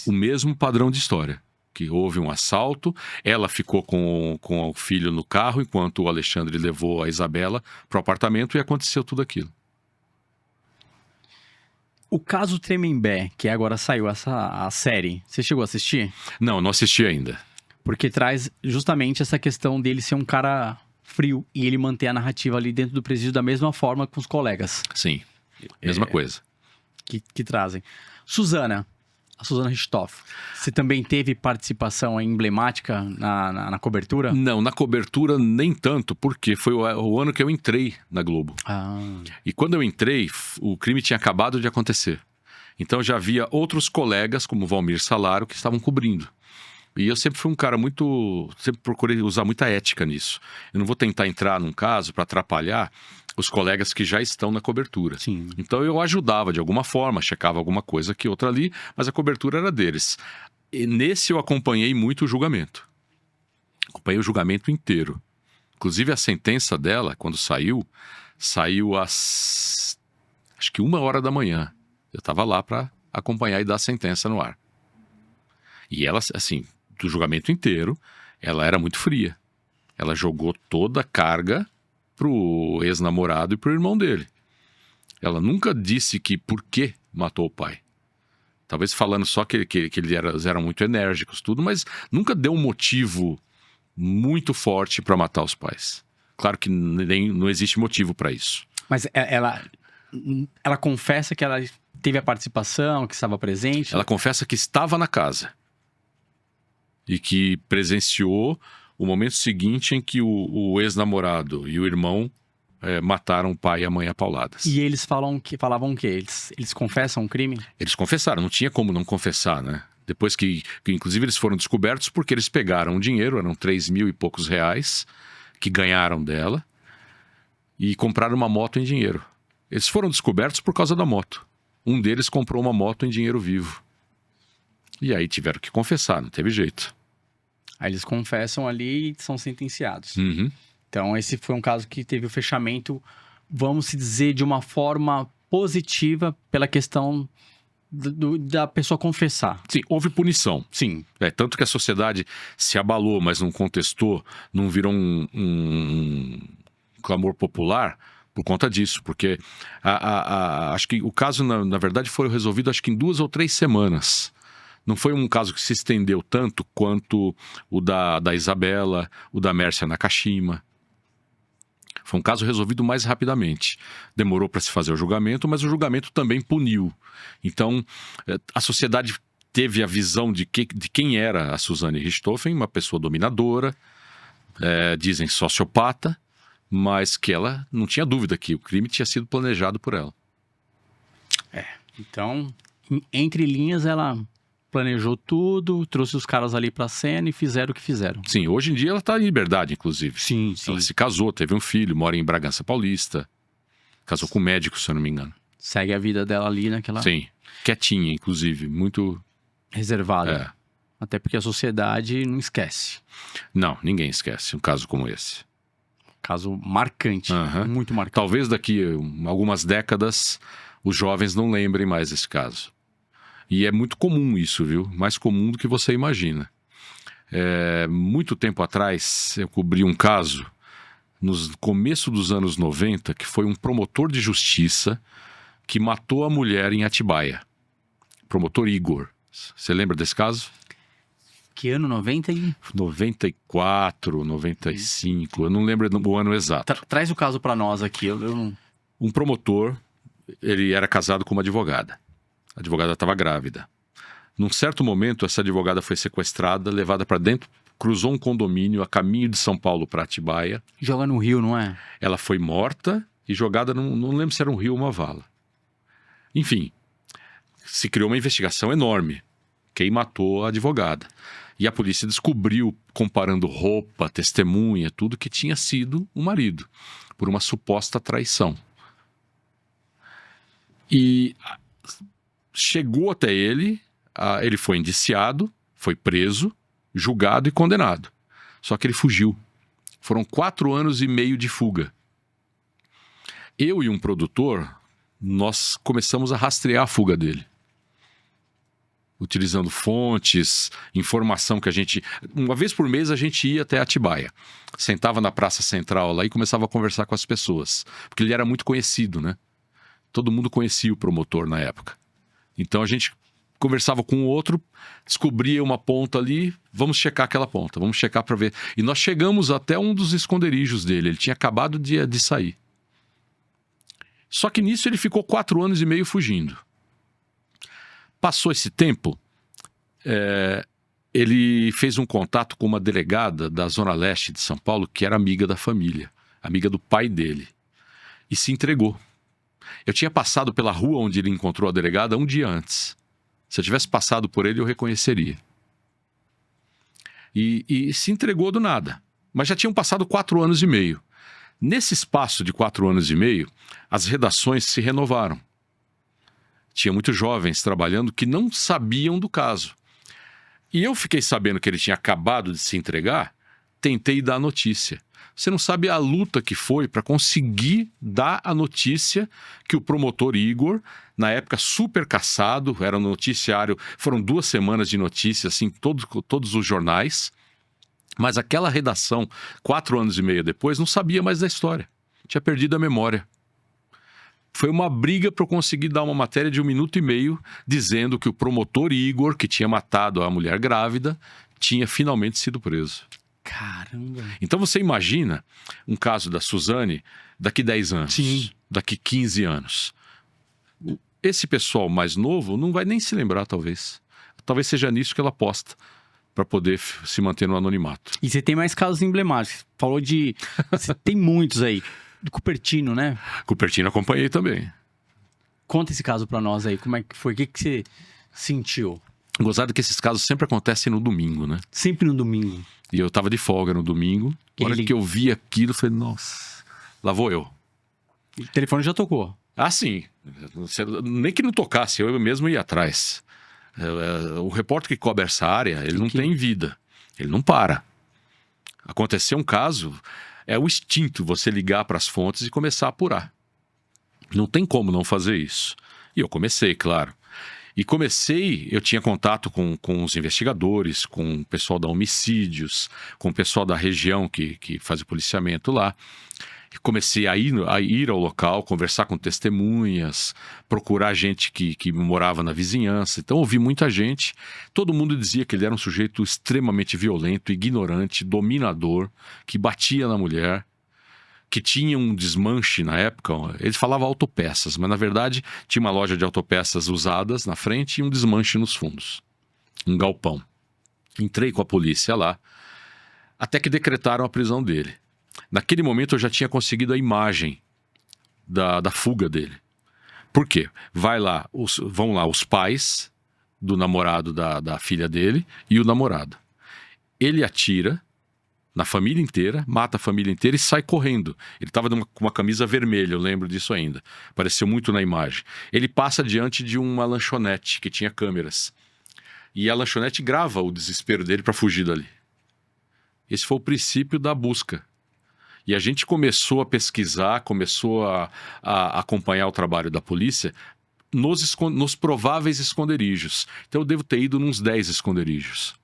O mesmo padrão de história. Que houve um assalto, ela ficou com o filho no carro, enquanto o Alexandre levou a Isabela para o apartamento e aconteceu tudo aquilo. O caso Tremembé, que agora saiu a série, você chegou a assistir? Não assisti ainda. Porque traz justamente essa questão dele ser um cara frio e ele manter a narrativa ali dentro do presídio da mesma forma com os colegas. Sim, mesma coisa. Que trazem. A Suzana Richthofen, você também teve participação emblemática na cobertura? Não, na cobertura nem tanto, porque foi o ano que eu entrei na Globo. E quando eu entrei, o crime tinha acabado de acontecer. Então já havia outros colegas, como Valmir Salaro, que estavam cobrindo. E eu sempre fui um cara sempre procurei usar muita ética nisso. Eu não vou tentar entrar num caso para atrapalhar os colegas que já estão na cobertura. Sim. Então eu ajudava de alguma forma, checava alguma coisa aqui, outra ali, mas a cobertura era deles. E nesse eu acompanhei muito o julgamento. Acompanhei o julgamento inteiro. Inclusive a sentença dela, quando saiu às acho que 1h da manhã. Eu estava lá para acompanhar e dar a sentença no ar. E ela, assim, do julgamento inteiro, ela era muito fria. Ela jogou toda a carga pro ex-namorado e pro irmão dele. Ela nunca disse que por que matou o pai. Talvez falando só que eles eram muito enérgicos, tudo, mas nunca deu um motivo muito forte para matar os pais. Claro que não existe motivo para isso. Mas ela confessa que ela teve a participação, que estava presente? Ela confessa que estava na casa. E que presenciou o momento seguinte em que o ex-namorado e o irmão mataram o pai e a mãe a pauladas. E eles falavam o quê? Eles confessam o crime? Eles confessaram, não tinha como não confessar, né? Depois que inclusive eles foram descobertos porque eles pegaram o dinheiro, eram 3.000 e poucos reais que ganharam dela e compraram uma moto em dinheiro. Eles foram descobertos por causa da moto. Um deles comprou uma moto em dinheiro vivo. E aí tiveram que confessar, não teve jeito. Aí eles confessam ali e são sentenciados. Uhum. Então esse foi um caso que teve o fechamento, vamos se dizer, de uma forma positiva pela questão da pessoa confessar. Sim, houve punição. Sim. Tanto que a sociedade se abalou, mas não contestou, não virou um clamor popular por conta disso. Porque acho que o caso, na verdade, foi resolvido acho que em 2 ou 3 semanas. Não foi um caso que se estendeu tanto quanto o da Isabela, o da Mércia Nakashima. Foi um caso resolvido mais rapidamente. Demorou para se fazer o julgamento, mas o julgamento também puniu. Então, a sociedade teve a visão de quem era a Suzane Richthofen, uma pessoa dominadora, dizem sociopata, mas que ela não tinha dúvida que o crime tinha sido planejado por ela. Então, entre linhas, ela planejou tudo, trouxe os caras ali pra cena e fizeram o que fizeram. Sim, hoje em dia ela tá em liberdade, inclusive. Sim. Ela se casou, teve um filho, mora em Bragança Paulista. Casou com um médico, se eu não me engano. Segue a vida dela ali naquela... Sim, quietinha, inclusive, muito... reservada. Até porque a sociedade não esquece. Não, ninguém esquece um caso como esse. Caso marcante, Aham. muito marcante. Talvez daqui a algumas décadas os jovens não lembrem mais desse caso. E é muito comum isso, viu? Mais comum do que você imagina. Muito tempo atrás, eu cobri um caso, no começo dos anos 90, que foi um promotor de justiça que matou a mulher em Atibaia. Promotor Igor. Você lembra desse caso? Que ano? 90 e... 94, 95, eu não lembro o ano exato. Traz o caso pra nós aqui, eu não... Um promotor, ele era casado com uma advogada. A advogada estava grávida. Num certo momento, essa advogada foi sequestrada, levada para dentro, cruzou um condomínio a caminho de São Paulo para Atibaia. Joga no rio, não é? Ela foi morta e jogada, não lembro se era um rio ou uma vala. Enfim, se criou uma investigação enorme. Quem matou a advogada? E a polícia descobriu, comparando roupa, testemunha, tudo, que tinha sido o marido, por uma suposta traição. E chegou até ele, ele foi indiciado, foi preso, julgado e condenado. Só que ele fugiu. Foram 4 anos e meio de fuga. Eu e um produtor, nós começamos a rastrear a fuga dele. Utilizando fontes, informação que a gente... Uma vez por mês a gente ia até Atibaia. Sentava na Praça Central lá e começava a conversar com as pessoas. Porque ele era muito conhecido, né? Todo mundo conhecia o promotor na época. Então a gente conversava com o outro, descobria uma ponta ali, vamos checar aquela ponta, vamos checar para ver. E nós chegamos até um dos esconderijos dele, ele tinha acabado de sair. Só que nisso ele ficou 4 anos e meio fugindo. Passou esse tempo, ele fez um contato com uma delegada da Zona Leste de São Paulo, que era amiga da família, amiga do pai dele, e se entregou. Eu tinha passado pela rua onde ele encontrou a delegada um dia antes. Se eu tivesse passado por ele, eu reconheceria. E se entregou do nada. Mas já tinham passado 4 anos e meio. Nesse espaço de 4 anos e meio, as redações se renovaram. Tinha muitos jovens trabalhando que não sabiam do caso. E eu fiquei sabendo que ele tinha acabado de se entregar, tentei dar a notícia. Você não sabe a luta que foi para conseguir dar a notícia que o promotor Igor, na época super caçado, era um noticiário, foram 2 semanas de notícias, assim, todos os jornais, mas aquela redação, 4 anos e meio depois, não sabia mais da história. Tinha perdido a memória. Foi uma briga para eu conseguir dar uma matéria de 1 minuto e meio dizendo que o promotor Igor, que tinha matado a mulher grávida, tinha finalmente sido preso. Caramba. Então você imagina um caso da Suzane daqui 10 anos, Sim. daqui 15 anos. Esse pessoal mais novo não vai nem se lembrar, talvez. Talvez seja nisso que ela aposta, para poder se manter no anonimato. E você tem mais casos emblemáticos. Falou de... Você tem muitos aí. Do Cupertino, né? Cupertino acompanhei também. Conta esse caso pra nós aí. Como é que foi? O que você sentiu? Gozado que esses casos sempre acontecem no domingo, né? Sempre no domingo. E eu tava de folga no domingo. Na hora que eu vi aquilo, eu falei, nossa, lá vou eu. O telefone já tocou. Ah, sim. Nem que não tocasse, eu mesmo ia atrás. O repórter que cobre essa área, ele não tem vida. Ele não para. Aconteceu um caso, é o instinto você ligar para as fontes e começar a apurar. Não tem como não fazer isso. E eu comecei, claro. E eu tinha contato com os investigadores, com o pessoal da Homicídios, com o pessoal da região que faz o policiamento lá. E comecei a ir ao local, conversar com testemunhas, procurar gente que morava na vizinhança. Então, ouvi muita gente. Todo mundo dizia que ele era um sujeito extremamente violento, ignorante, dominador, que batia na mulher, que tinha um desmanche na época. Ele falava autopeças, mas na verdade tinha uma loja de autopeças usadas na frente e um desmanche nos fundos. Um galpão. Entrei com a polícia lá, até que decretaram a prisão dele. Naquele momento eu já tinha conseguido a imagem da fuga dele. Por quê? Vão lá os pais do namorado da filha dele e o namorado. Ele atira na família inteira, mata a família inteira e sai correndo. Ele estava com uma camisa vermelha, eu lembro disso ainda. Apareceu muito na imagem. Ele passa diante de uma lanchonete que tinha câmeras. E a lanchonete grava o desespero dele para fugir dali. Esse foi o princípio da busca. E a gente começou a pesquisar, começou a acompanhar o trabalho da polícia nos prováveis esconderijos. Então eu devo ter ido nos 10 esconderijos.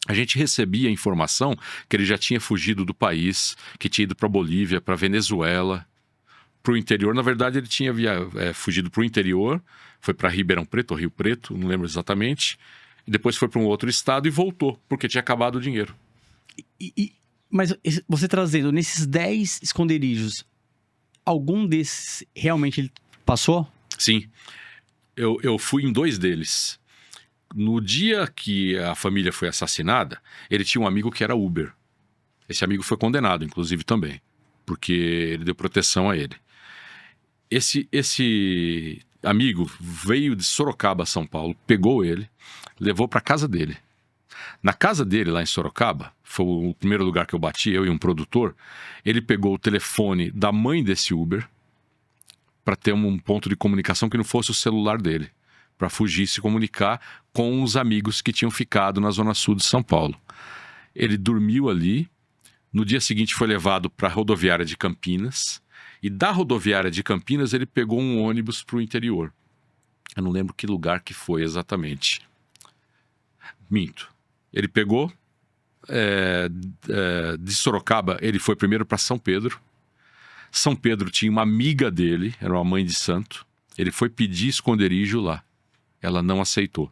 A gente recebia a informação que ele já tinha fugido do país, que tinha ido para Bolívia, para Venezuela, para o interior. Na verdade, ele tinha fugido para o interior, foi para Ribeirão Preto, ou Rio Preto, não lembro exatamente. E depois foi para um outro estado e voltou, porque tinha acabado o dinheiro. Mas você trazendo nesses 10 esconderijos, algum desses realmente ele passou? Sim, eu fui em 2 deles. No dia que a família foi assassinada, ele tinha um amigo que era Uber. Esse amigo foi condenado, inclusive, também, porque ele deu proteção a ele. Esse amigo veio de Sorocaba, São Paulo, pegou ele, levou para casa dele. Na casa dele, lá em Sorocaba, foi o primeiro lugar que eu bati, eu e um produtor, ele pegou o telefone da mãe desse Uber para ter um ponto de comunicação que não fosse o celular dele, para fugir e se comunicar com os amigos que tinham ficado na Zona Sul de São Paulo. Ele dormiu ali, no dia seguinte foi levado para a rodoviária de Campinas, e da rodoviária de Campinas ele pegou um ônibus para o interior. Eu não lembro que lugar que foi exatamente. Minto. Ele pegou, de Sorocaba, ele foi primeiro para São Pedro. São Pedro tinha uma amiga dele, era uma mãe de santo. Ele foi pedir esconderijo lá. Ela não aceitou.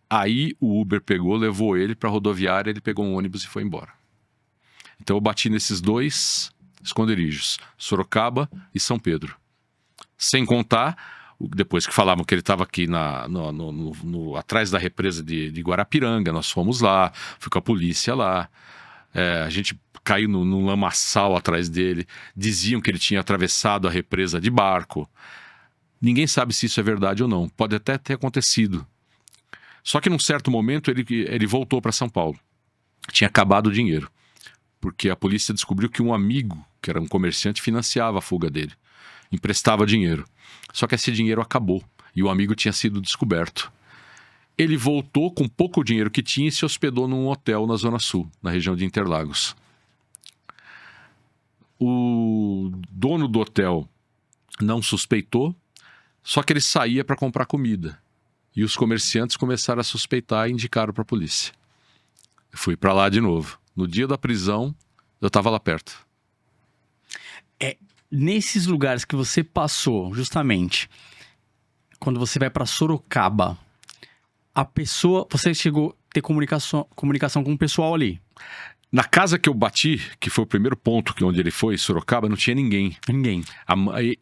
Aí o Uber pegou, levou ele para a rodoviária, ele pegou um ônibus e foi embora. Então eu bati nesses 2 esconderijos, Sorocaba e São Pedro. Sem contar, depois que falavam que ele estava aqui atrás da represa de Guarapiranga, nós fomos lá, fui com a polícia lá. A gente caiu num lamaçal atrás dele. Diziam que ele tinha atravessado a represa de barco. Ninguém sabe se isso é verdade ou não. Pode até ter acontecido. Só que num certo momento ele voltou para São Paulo. Tinha acabado o dinheiro. Porque a polícia descobriu que um amigo, que era um comerciante, financiava a fuga dele. Emprestava dinheiro. Só que esse dinheiro acabou. E o amigo tinha sido descoberto. Ele voltou com pouco dinheiro que tinha e se hospedou num hotel na Zona Sul, na região de Interlagos. O dono do hotel não suspeitou, só que ele saía para comprar comida. E os comerciantes começaram a suspeitar e indicaram para a polícia. Eu fui para lá de novo. No dia da prisão, eu estava lá perto. Nesses lugares que você passou, justamente, quando você vai para Sorocaba, você chegou a ter comunicação com o pessoal ali? Na casa que eu bati, que foi o primeiro ponto onde ele foi, Sorocaba, não tinha ninguém. Ninguém.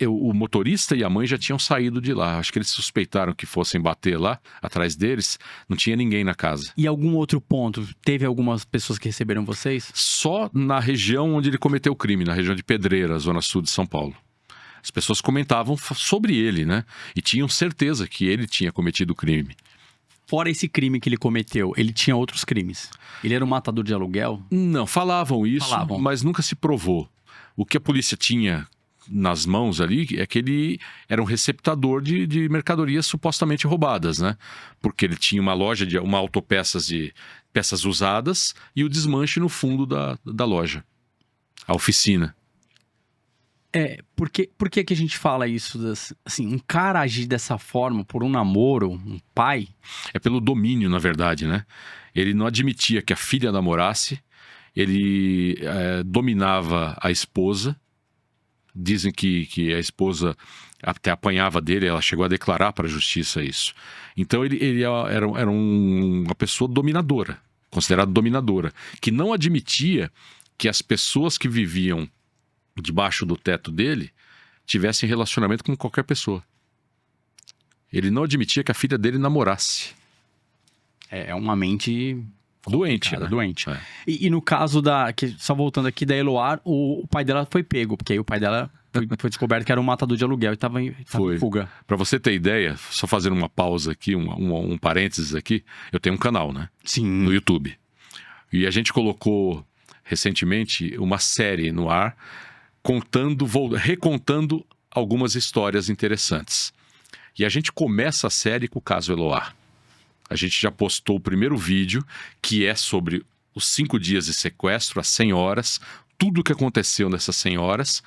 O motorista e a mãe já tinham saído de lá. Acho que eles suspeitaram que fossem bater lá, atrás deles. Não tinha ninguém na casa. E algum outro ponto? Teve algumas pessoas que receberam vocês? Só na região onde ele cometeu o crime, na região de Pedreira, Zona Sul de São Paulo. As pessoas comentavam sobre ele, né? E tinham certeza que ele tinha cometido o crime. Fora esse crime que ele cometeu, ele tinha outros crimes? Ele era um matador de aluguel? Não, falavam isso, mas nunca se provou. O que a polícia tinha nas mãos ali é que ele era um receptador de mercadorias supostamente roubadas, né? Porque ele tinha uma loja uma autopeças de peças usadas e o desmanche no fundo da loja, a oficina. Por que que a gente fala isso? Assim, um cara agir dessa forma por um namoro, um pai... É pelo domínio, na verdade, né? Ele não admitia que a filha namorasse, ele dominava a esposa. Dizem que a esposa até apanhava dele, ela chegou a declarar para a justiça isso. Então ele era uma pessoa dominadora, considerada dominadora, que não admitia que as pessoas que viviam debaixo do teto dele tivessem relacionamento com qualquer pessoa. Ele não admitia que a filha dele namorasse. É uma mente doente, né? Doente. E no caso só voltando aqui, da Eloá, o pai dela foi pego, porque aí o pai dela foi descoberto que era um matador de aluguel e estava em fuga. Para você ter ideia, só fazendo uma pausa aqui, um parênteses aqui, eu tenho um canal, né? Sim. No YouTube. E a gente colocou recentemente uma série no ar recontando algumas histórias interessantes. E a gente começa a série com o caso Eloá. A gente já postou o primeiro vídeo, que é sobre os 5 dias de sequestro, as 100 horas, tudo o que aconteceu nessas 100 horas,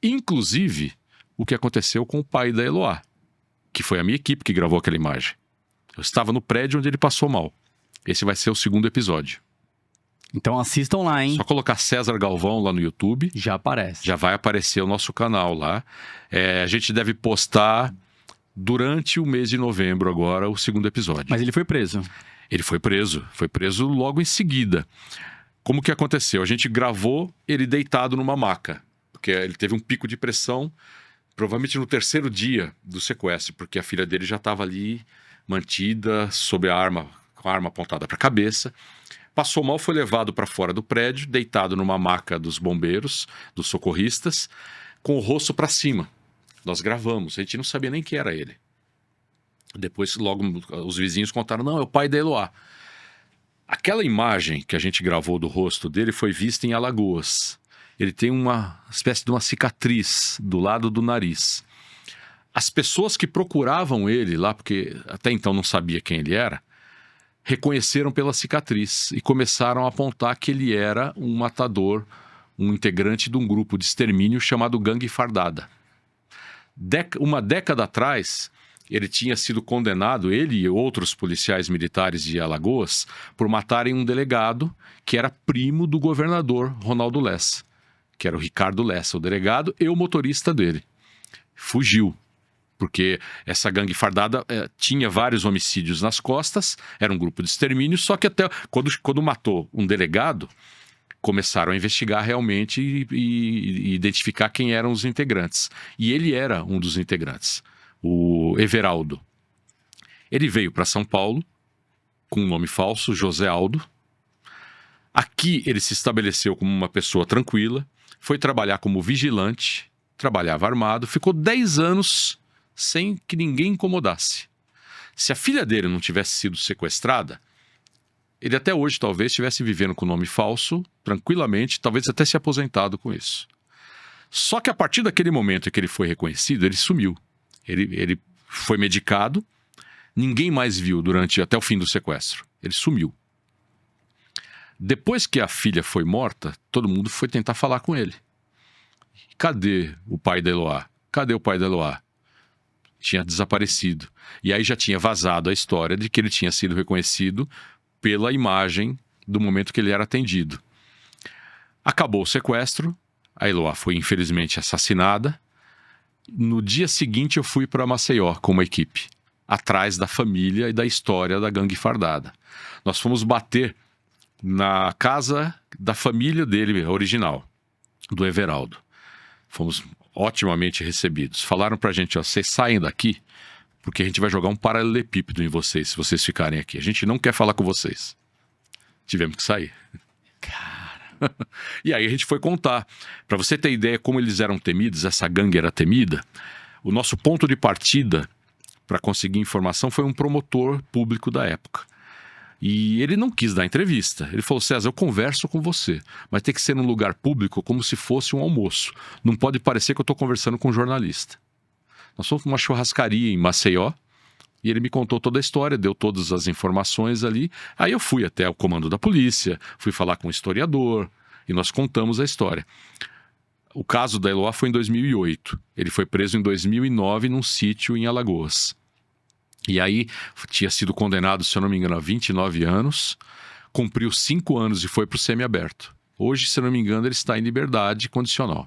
inclusive o que aconteceu com o pai da Eloá, que foi a minha equipe que gravou aquela imagem. Eu estava no prédio onde ele passou mal. Esse vai ser o 2º episódio. Então assistam lá, hein? Só colocar César Galvão lá no YouTube, Já aparece. já vai aparecer o nosso canal lá. A gente deve postar durante o mês de novembro agora o 2º episódio. Mas ele foi preso. Ele foi preso logo em seguida. Como que aconteceu? A gente gravou ele deitado numa maca, porque ele teve um pico de pressão, provavelmente no 3º dia do sequestro, porque a filha dele já estava ali mantida sob a arma, com a arma apontada para a cabeça. Passou mal, foi levado para fora do prédio, deitado numa maca dos bombeiros, dos socorristas, com o rosto para cima. Nós gravamos, a gente não sabia nem quem era ele. Depois, logo, os vizinhos contaram, não, é o pai da Eloá. Aquela imagem que a gente gravou do rosto dele foi vista em Alagoas. Ele tem uma espécie de uma cicatriz do lado do nariz. As pessoas que procuravam ele lá, porque até então não sabia quem ele era, reconheceram pela cicatriz e começaram a apontar que ele era um matador, um integrante de um grupo de extermínio chamado Gangue Fardada. Uma década atrás, ele tinha sido condenado, ele e outros policiais militares de Alagoas, por matarem um delegado que era primo do governador Ronaldo Lessa, que era o Ricardo Lessa, o delegado e o motorista dele. Fugiu. Porque essa gangue fardada tinha vários homicídios nas costas, era um grupo de extermínio, só que até quando matou um delegado, começaram a investigar realmente e identificar quem eram os integrantes. E ele era um dos integrantes, o Everaldo. Ele veio para São Paulo com um nome falso, José Aldo. Aqui ele se estabeleceu como uma pessoa tranquila, foi trabalhar como vigilante, trabalhava armado, ficou 10 anos sem que ninguém incomodasse. Se a filha dele não tivesse sido sequestrada, ele até hoje talvez estivesse vivendo com nome falso, tranquilamente, talvez até se aposentado com isso. Só que a partir daquele momento em que ele foi reconhecido, ele sumiu. Ele foi medicado, ninguém mais viu até o fim do sequestro. Ele sumiu. Depois que a filha foi morta, todo mundo foi tentar falar com ele. Cadê o pai da Eloá? Cadê o pai da Eloá? Tinha desaparecido. E aí já tinha vazado a história de que ele tinha sido reconhecido pela imagem do momento que ele era atendido. Acabou o sequestro, a Eloá foi infelizmente assassinada. No dia seguinte eu fui para Maceió com uma equipe, atrás da família e da história da gangue fardada. Nós fomos bater na casa da família dele original, do Everaldo. Fomos otimamente recebidos. Falaram pra gente, ó, vocês saem daqui porque a gente vai jogar um paralelepípedo em vocês se vocês ficarem aqui. A gente não quer falar com vocês. Tivemos que sair. Cara. E aí a gente foi contar. Pra você ter ideia como eles eram temidos, essa gangue era temida, o nosso ponto de partida para conseguir informação foi um promotor público da época. E ele não quis dar entrevista. Ele falou, César, eu converso com você, mas tem que ser num lugar público como se fosse um almoço. Não pode parecer que eu estou conversando com um jornalista. Nós fomos para uma churrascaria em Maceió e ele me contou toda a história, deu todas as informações ali. Aí eu fui até o comando da polícia, fui falar com um historiador e nós contamos a história. O caso da Eloá foi em 2008. Ele foi preso em 2009 num sítio em Alagoas. E aí tinha sido condenado, se eu não me engano, a 29 anos, cumpriu 5 anos e foi para o semiaberto. Hoje, se eu não me engano, ele está em liberdade condicional.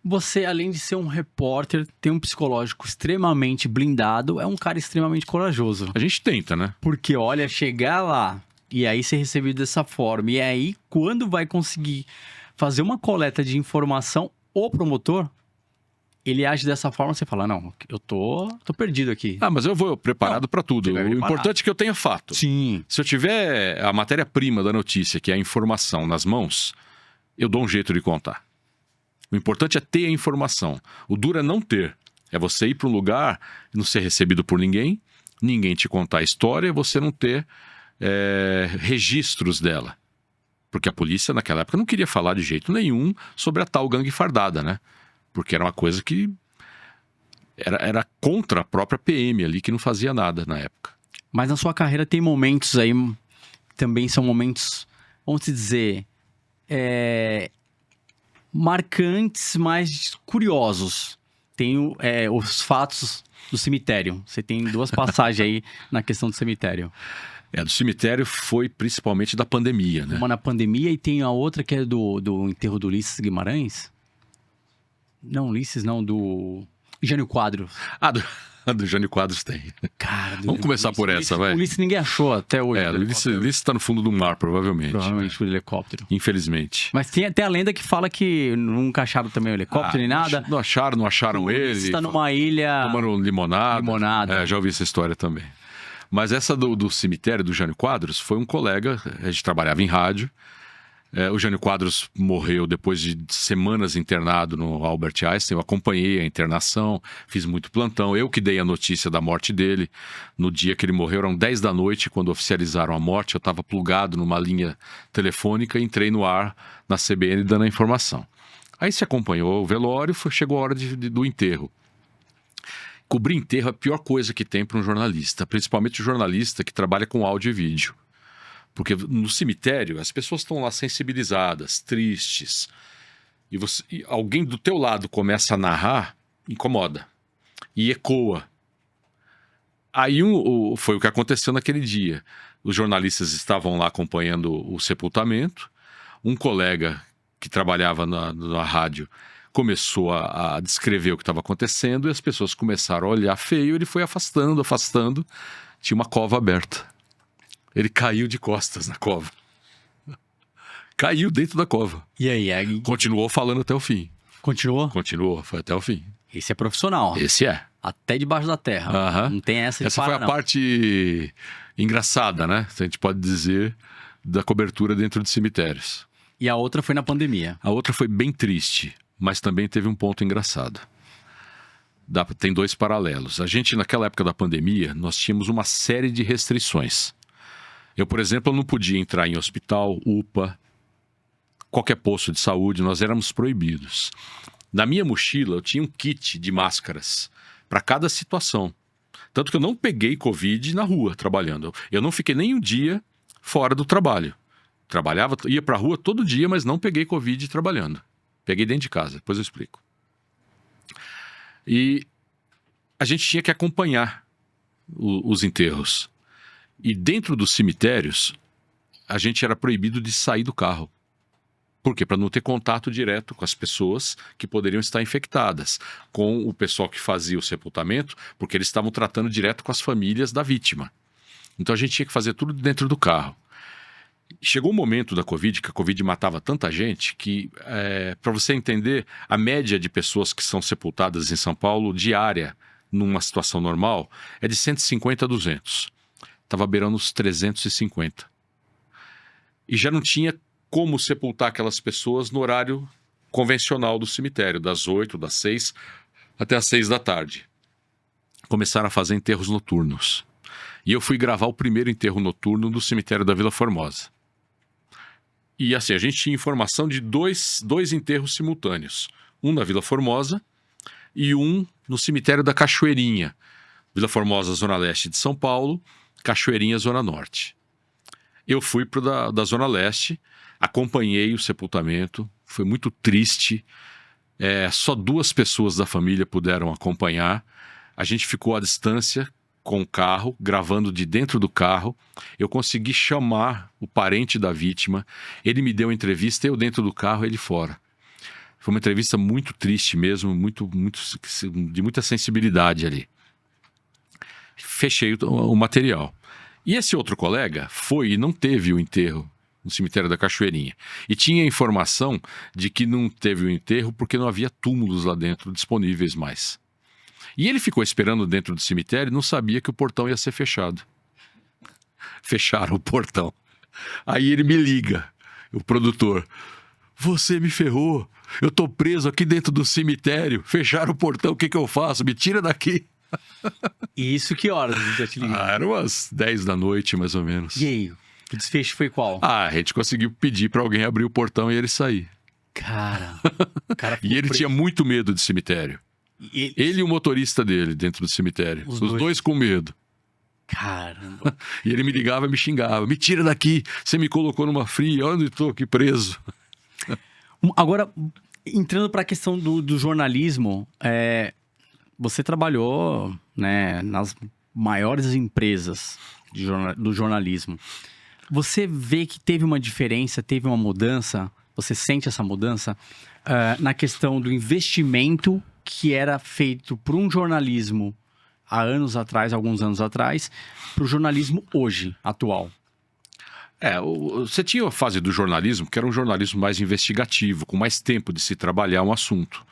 Você, além de ser um repórter, tem um psicológico extremamente blindado, é um cara extremamente corajoso. A gente tenta, né? Porque, olha, chegar lá e aí ser recebido dessa forma, e aí quando vai conseguir fazer uma coleta de informação, o promotor, ele age dessa forma, você fala, não, eu tô perdido aqui. Ah, mas eu vou preparado para tudo. O importante é que eu tenha fato. Sim. Se eu tiver a matéria-prima da notícia, que é a informação, nas mãos, eu dou um jeito de contar. O importante é ter a informação. O duro é não ter. É você ir para um lugar e não ser recebido por ninguém, ninguém te contar a história, você não ter registros dela. Porque a polícia, naquela época, não queria falar de jeito nenhum sobre a tal gangue fardada, né? Porque era uma coisa que era contra a própria PM ali, que não fazia nada na época. Mas na sua carreira tem momentos aí, também são momentos vamos dizer, marcantes, mas curiosos. Tem os fatos do cemitério. Você tem 2 passagens aí na questão do cemitério. Do cemitério foi principalmente da pandemia, né? Uma na pandemia e tem a outra que é do enterro do Ulisses Guimarães. Não, Ulisses não, do Jânio Quadros. Do Jânio Quadros tem. Cara, Vamos começar por essa, vai. O Ulisses ninguém achou até hoje. O Ulisses tá no fundo do mar, provavelmente. Provavelmente o helicóptero. Infelizmente. Mas tem até a lenda que fala que nunca acharam também o helicóptero nem nada. Não acharam ele. Ulisses tá numa ilha... Tomando limonada. Já ouvi essa história também. Mas essa do cemitério do Jânio Quadros foi um colega, a gente trabalhava em rádio. O Jânio Quadros morreu depois de semanas internado no Albert Einstein. Eu acompanhei a internação, fiz muito plantão. Eu que dei a notícia da morte dele. No dia que ele morreu, eram 10 da noite, quando oficializaram a morte. Eu estava plugado numa linha telefônica e entrei no ar na CBN dando a informação. Aí se acompanhou o velório, chegou a hora do enterro. Cobrir enterro é a pior coisa que tem para um jornalista, principalmente o jornalista que trabalha com áudio e vídeo. Porque no cemitério as pessoas estão lá sensibilizadas, tristes, e alguém do teu lado começa a narrar, incomoda e ecoa. Aí foi o que aconteceu naquele dia. Os jornalistas estavam lá acompanhando o sepultamento, um colega que trabalhava na rádio começou a descrever o que estava acontecendo e as pessoas começaram a olhar feio, ele foi afastando, tinha uma cova aberta. Ele caiu de costas na cova. Caiu dentro da cova. E aí? Continuou falando até o fim. Continuou? Continuou, foi até o fim. Esse é profissional. Esse é. Até debaixo da terra. Não tem essa de Essa foi a parte engraçada, né? A gente pode dizer, da cobertura dentro de cemitérios. E a outra foi na pandemia. A outra foi bem triste, mas também teve um ponto engraçado. Tem 2 paralelos. A gente, naquela época da pandemia, nós tínhamos uma série de restrições. Eu, por exemplo, não podia entrar em hospital, UPA, qualquer posto de saúde, nós éramos proibidos. Na minha mochila, eu tinha um kit de máscaras para cada situação. Tanto que eu não peguei Covid na rua, trabalhando. Eu não fiquei nem um dia fora do trabalho. Ia para a rua todo dia, mas não peguei Covid trabalhando. Peguei dentro de casa, depois eu explico. E a gente tinha que acompanhar os enterros. E dentro dos cemitérios, a gente era proibido de sair do carro. Por quê? Para não ter contato direto com as pessoas que poderiam estar infectadas, com o pessoal que fazia o sepultamento, porque eles estavam tratando direto com as famílias da vítima. Então a gente tinha que fazer tudo dentro do carro. Chegou um momento da Covid, que a Covid matava tanta gente, que, para você entender, a média de pessoas que são sepultadas em São Paulo, diária, numa situação normal, é de 150 a 200. Estava beirando os 350. E já não tinha como sepultar aquelas pessoas no horário convencional do cemitério, das 8, das 6 até as 6 da tarde. Começaram a fazer enterros noturnos. E eu fui gravar o primeiro enterro noturno do cemitério da Vila Formosa. E assim, a gente tinha informação de dois enterros simultâneos. Um na Vila Formosa e um no cemitério da Cachoeirinha. Vila Formosa, Zona Leste de São Paulo, Cachoeirinha, Zona Norte. Eu fui para da Zona Leste, acompanhei o sepultamento, foi muito triste. Só 2 pessoas da família puderam acompanhar. A gente ficou à distância com o carro, gravando de dentro do carro. Eu consegui chamar o parente da vítima. Ele me deu uma entrevista, eu dentro do carro, ele fora. Foi uma entrevista muito triste mesmo, de muita sensibilidade ali. Fechei o material. E esse outro colega foi e não teve o enterro no cemitério da Cachoeirinha. E tinha informação de que não teve o enterro porque não havia túmulos lá dentro disponíveis mais. E ele ficou esperando dentro do cemitério e não sabia que o portão ia ser fechado. Fecharam o portão. Aí ele me liga, o produtor. Você me ferrou. Eu tô preso aqui dentro do cemitério. Fecharam o portão, o que eu faço? Me tira daqui. E isso que horas já te ligou? Eram umas 10 da noite, mais ou menos. E aí? O desfecho foi qual? A gente conseguiu pedir para alguém abrir o portão e ele sair. Cara e ele tinha muito medo de cemitério. Ele e o motorista dele dentro do cemitério. Os dois com medo. Caramba. E ele me ligava e me xingava. Me tira daqui, você me colocou numa fria, onde estou aqui preso. Agora, entrando para a questão do jornalismo, você trabalhou, né, nas maiores empresas do jornalismo. Você vê que teve uma diferença, teve uma mudança, você sente essa mudança na questão do investimento que era feito por um jornalismo há anos atrás, alguns anos atrás, para o jornalismo hoje, atual? Você tinha a fase do jornalismo, que era um jornalismo mais investigativo, com mais tempo de se trabalhar um assunto.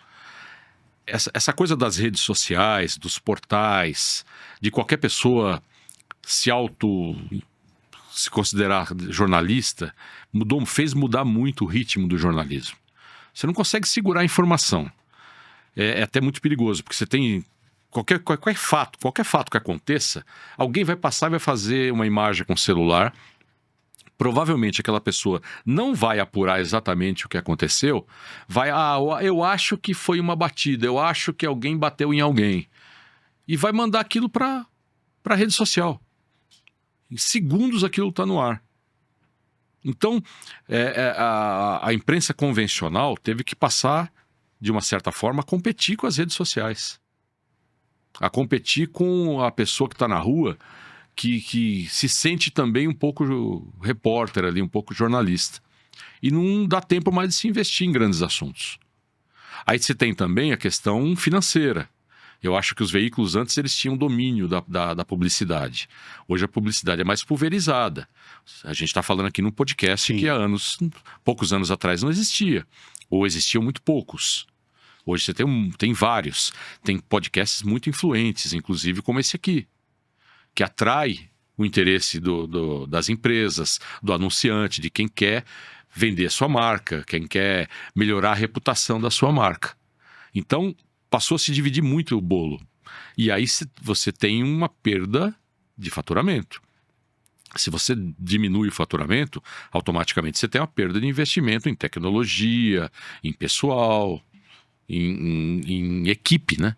Essa coisa das redes sociais, dos portais, de qualquer pessoa se considerar jornalista, fez mudar muito o ritmo do jornalismo. Você não consegue segurar a informação. É até muito perigoso, porque você tem qualquer fato que aconteça, alguém vai passar e vai fazer uma imagem com o celular. Provavelmente aquela pessoa não vai apurar exatamente o que aconteceu, eu acho que foi uma batida, eu acho que alguém bateu em alguém. E vai mandar aquilo para a rede social. Em segundos aquilo está no ar. Então, a imprensa convencional teve que passar, de uma certa forma, a competir com as redes sociais. A competir com a pessoa que está na rua, que se sente também um pouco repórter ali, um pouco jornalista. E não dá tempo mais de se investir em grandes assuntos. Aí você tem também a questão financeira. Eu acho que os veículos antes eles tinham domínio da publicidade. Hoje a publicidade é mais pulverizada. A gente está falando aqui num podcast que há poucos anos atrás não existia. Ou existiam muito poucos. Hoje você tem vários. Tem podcasts muito influentes, inclusive como esse aqui, que atrai o interesse das empresas, do anunciante, de quem quer vender a sua marca, quem quer melhorar a reputação da sua marca. Então, passou a se dividir muito o bolo. E aí você tem uma perda de faturamento. Se você diminui o faturamento, automaticamente você tem uma perda de investimento em tecnologia, em pessoal, em equipe, né?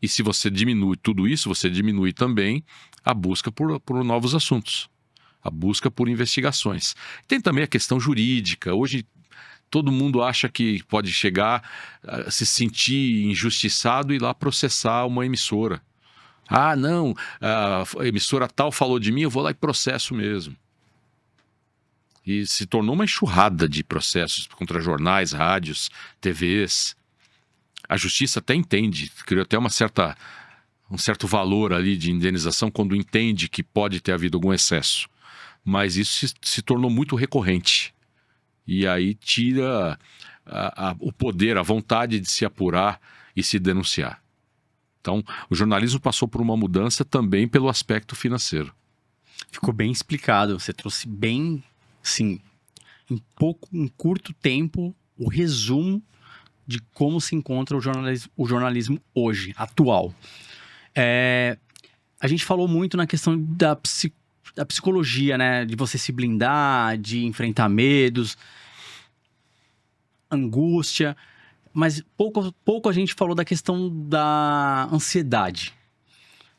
E se você diminui tudo isso, você diminui também a busca por novos assuntos, a busca por investigações. Tem também a questão jurídica. Hoje todo mundo acha que pode chegar a se sentir injustiçado e ir lá processar uma emissora. Ah, não, a emissora tal falou de mim, eu vou lá e processo mesmo. E se tornou uma enxurrada de processos contra jornais, rádios, TVs. A justiça até entende, criou até um certo valor ali de indenização quando entende que pode ter havido algum excesso. Mas isso se tornou muito recorrente. E aí tira o poder, a vontade de se apurar e se denunciar. Então, o jornalismo passou por uma mudança também pelo aspecto financeiro. Ficou bem explicado. Você trouxe bem, sim, em curto tempo, o resumo de como se encontra o jornalismo hoje, atual. A gente falou muito na questão da psicologia, né? De você se blindar, de enfrentar medos, angústia. Mas pouco a gente falou da questão da ansiedade.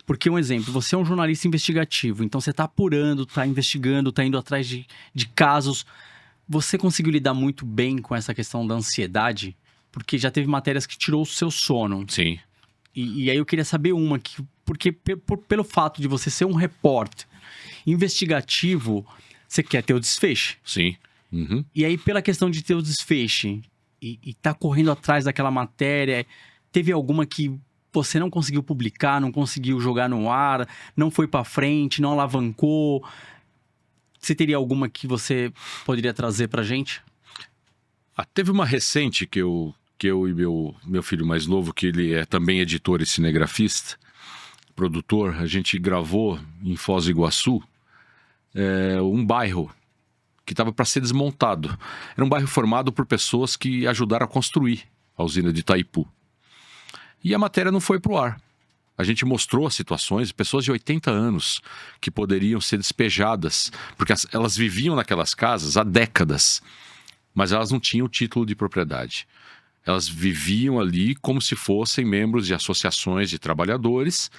Porque, um exemplo, você é um jornalista investigativo, então você está apurando, está investigando, está indo atrás de casos. Você conseguiu lidar muito bem com essa questão da ansiedade? Porque já teve matérias que tirou o seu sono. Sim. E aí eu queria saber porque pelo fato de você ser um repórter investigativo, você quer ter o desfecho. Sim. Uhum. E aí, pela questão de ter o desfecho e tá correndo atrás daquela matéria, teve alguma que você não conseguiu publicar, não conseguiu jogar no ar, não foi para frente, não alavancou? Você teria alguma que você poderia trazer pra gente? Teve uma recente que eu e meu filho mais novo, que ele é também editor e cinegrafista, produtor, a gente gravou em Foz do Iguaçu um bairro que estava para ser desmontado. Era um bairro formado por pessoas que ajudaram a construir a usina de Itaipu. E a matéria não foi para o ar. A gente mostrou as situações de pessoas de 80 anos que poderiam ser despejadas, porque elas viviam naquelas casas há décadas, mas elas não tinham título de propriedade. Elas viviam ali como se fossem membros de associações de trabalhadores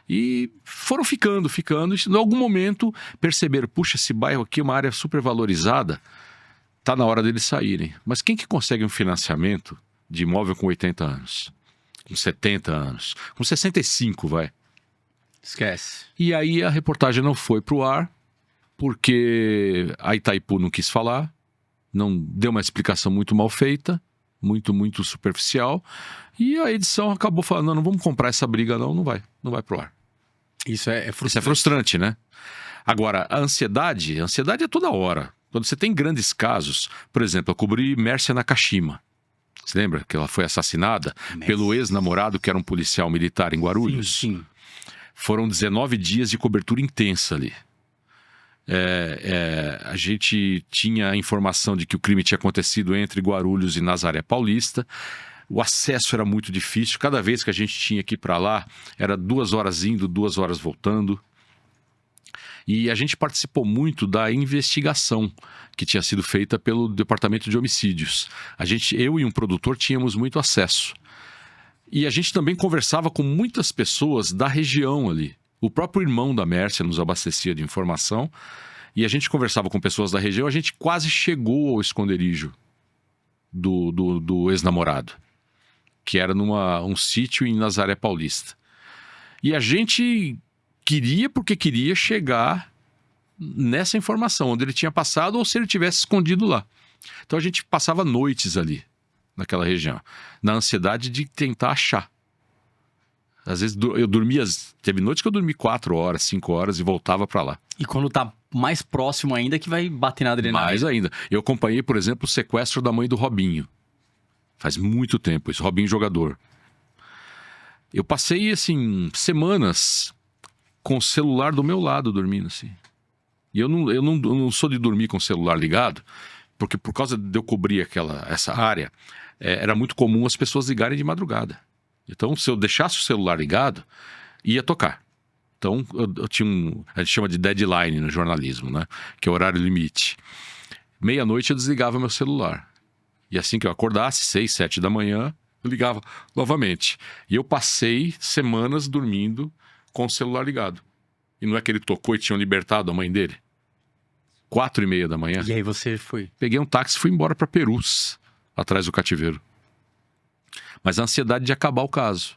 E foram ficando. E, em algum momento, perceberam, puxa, esse bairro aqui é uma área super valorizada, tá na hora deles saírem. Mas quem que consegue um financiamento de imóvel com 80 anos? Com 70 anos? Com 65, vai. Esquece. E aí a reportagem não foi pro ar, porque a Itaipu não quis falar, não deu uma explicação muito mal feita, muito superficial, e a edição acabou falando, não vamos comprar essa briga não vai pro ar. Isso é frustrante. Isso é frustrante, né? Agora, a ansiedade é toda hora. Quando você tem grandes casos, por exemplo, eu cobri Mércia Nakashima. Você lembra que ela foi assassinada pelo ex-namorado que era um policial militar em Guarulhos? Sim. Foram 19 dias de cobertura intensa ali. A gente tinha a informação de que o crime tinha acontecido entre Guarulhos e Nazaré Paulista. O acesso era muito difícil. Cada vez que a gente tinha que ir para lá, era 2 horas indo, 2 horas voltando. E a gente participou muito da investigação que tinha sido feita pelo Departamento de Homicídios. Eu e um produtor tínhamos muito acesso. E a gente também conversava com muitas pessoas da região ali. O próprio irmão da Mércia nos abastecia de informação. E a gente conversava com pessoas da região. A gente quase chegou ao esconderijo do ex-namorado, que era um sítio em Nazaré Paulista. E a gente porque queria chegar nessa informação, onde ele tinha passado ou se ele tivesse escondido lá. Então a gente passava noites ali, naquela região, na ansiedade de tentar achar. Às vezes eu dormia, teve noites que eu dormi 4 horas, 5 horas e voltava para lá. E quando tá mais próximo ainda que vai bater na adrenalina. Mais ainda. Eu acompanhei, por exemplo, o sequestro da mãe do Robinho. Faz muito tempo isso, Robinho jogador. Eu passei, assim, semanas com o celular do meu lado dormindo, assim. E eu não sou de dormir com o celular ligado, porque por causa de eu cobrir essa área, era muito comum as pessoas ligarem de madrugada. Então, se eu deixasse o celular ligado, ia tocar. Então, eu tinha a gente chama de deadline no jornalismo, né? Que é o horário limite. Meia-noite eu desligava meu celular. E assim que eu acordasse, 6, 7 da manhã, eu ligava novamente. E eu passei semanas dormindo com o celular ligado. E não é que ele tocou e tinham libertado a mãe dele? 4:30 da manhã. E aí você foi? Peguei um táxi e fui embora para Perus, atrás do cativeiro. Mas a ansiedade de acabar o caso.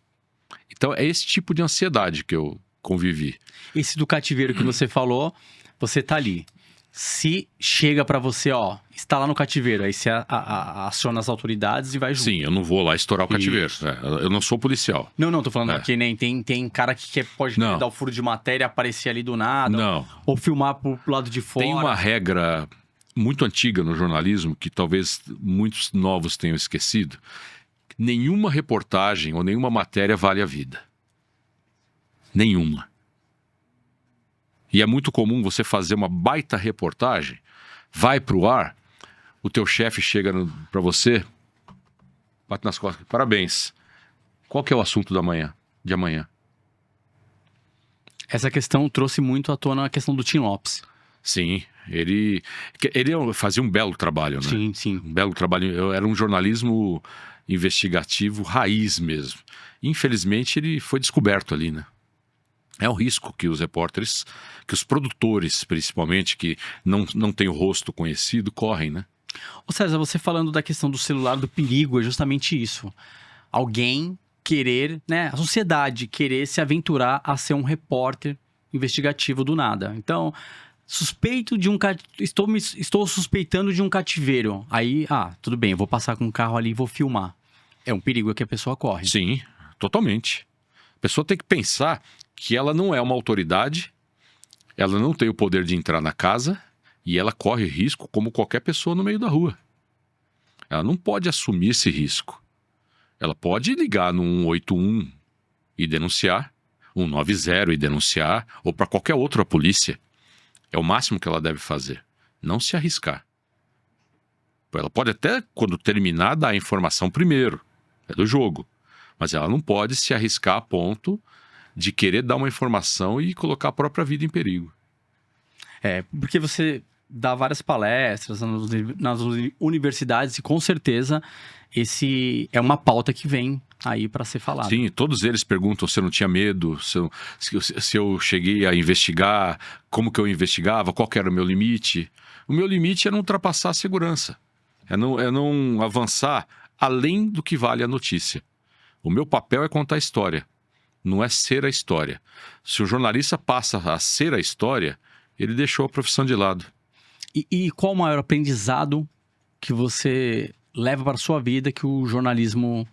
Então é esse tipo de ansiedade que eu convivi. Esse do cativeiro que você falou, você tá ali. Se chega pra você, está lá no cativeiro, aí você aciona as autoridades e vai junto. Sim, eu não vou lá estourar o cativeiro. Eu não sou policial. Não, tô falando que nem tem cara que pode Não. dar o furo de matéria, aparecer ali do nada. Não. Ou filmar pro lado de fora. Tem uma regra muito antiga no jornalismo, que talvez muitos novos tenham esquecido. Nenhuma reportagem ou nenhuma matéria vale a vida. Nenhuma. E é muito comum você fazer uma baita reportagem, vai pro ar, o teu chefe chega pra você, bate nas costas, parabéns. Qual que é o assunto de amanhã? Essa questão trouxe muito à tona a questão do Tim Lopes. Sim, ele fazia um belo trabalho, né? Sim. Um belo trabalho. Era um jornalismo investigativo raiz mesmo. Infelizmente, ele foi descoberto ali, né? É um risco que os repórteres, que os produtores, principalmente, que não têm o rosto conhecido, correm, né? Ô César, você falando da questão do celular, do perigo, é justamente isso. Alguém querer, né? A sociedade querer se aventurar a ser um repórter investigativo do nada. Então, suspeito de estou suspeitando de um cativeiro. Aí, tudo bem, eu vou passar com um carro ali e vou filmar. É um perigo que a pessoa corre. Sim, totalmente. A pessoa tem que pensar que ela não é uma autoridade, ela não tem o poder de entrar na casa e ela corre risco como qualquer pessoa no meio da rua. Ela não pode assumir esse risco. Ela pode ligar no 181 e denunciar, 190 e denunciar, ou para qualquer outra polícia. É o máximo que ela deve fazer. Não se arriscar. Ela pode até, quando terminar, dar a informação primeiro. É do jogo. Mas ela não pode se arriscar a ponto de querer dar uma informação e colocar a própria vida em perigo. Porque dá várias palestras nas universidades e com certeza esse é uma pauta que vem aí para ser falada. Sim, todos eles perguntam se eu não tinha medo, se eu cheguei a investigar, como que eu investigava, qual que era o meu limite. O meu limite é não ultrapassar a segurança, é não avançar além do que vale a notícia. O meu papel é contar a história, não é ser a história. Se o jornalista passa a ser a história, ele deixou a profissão de lado. E qual o maior aprendizado que você leva para a sua vida que o jornalismo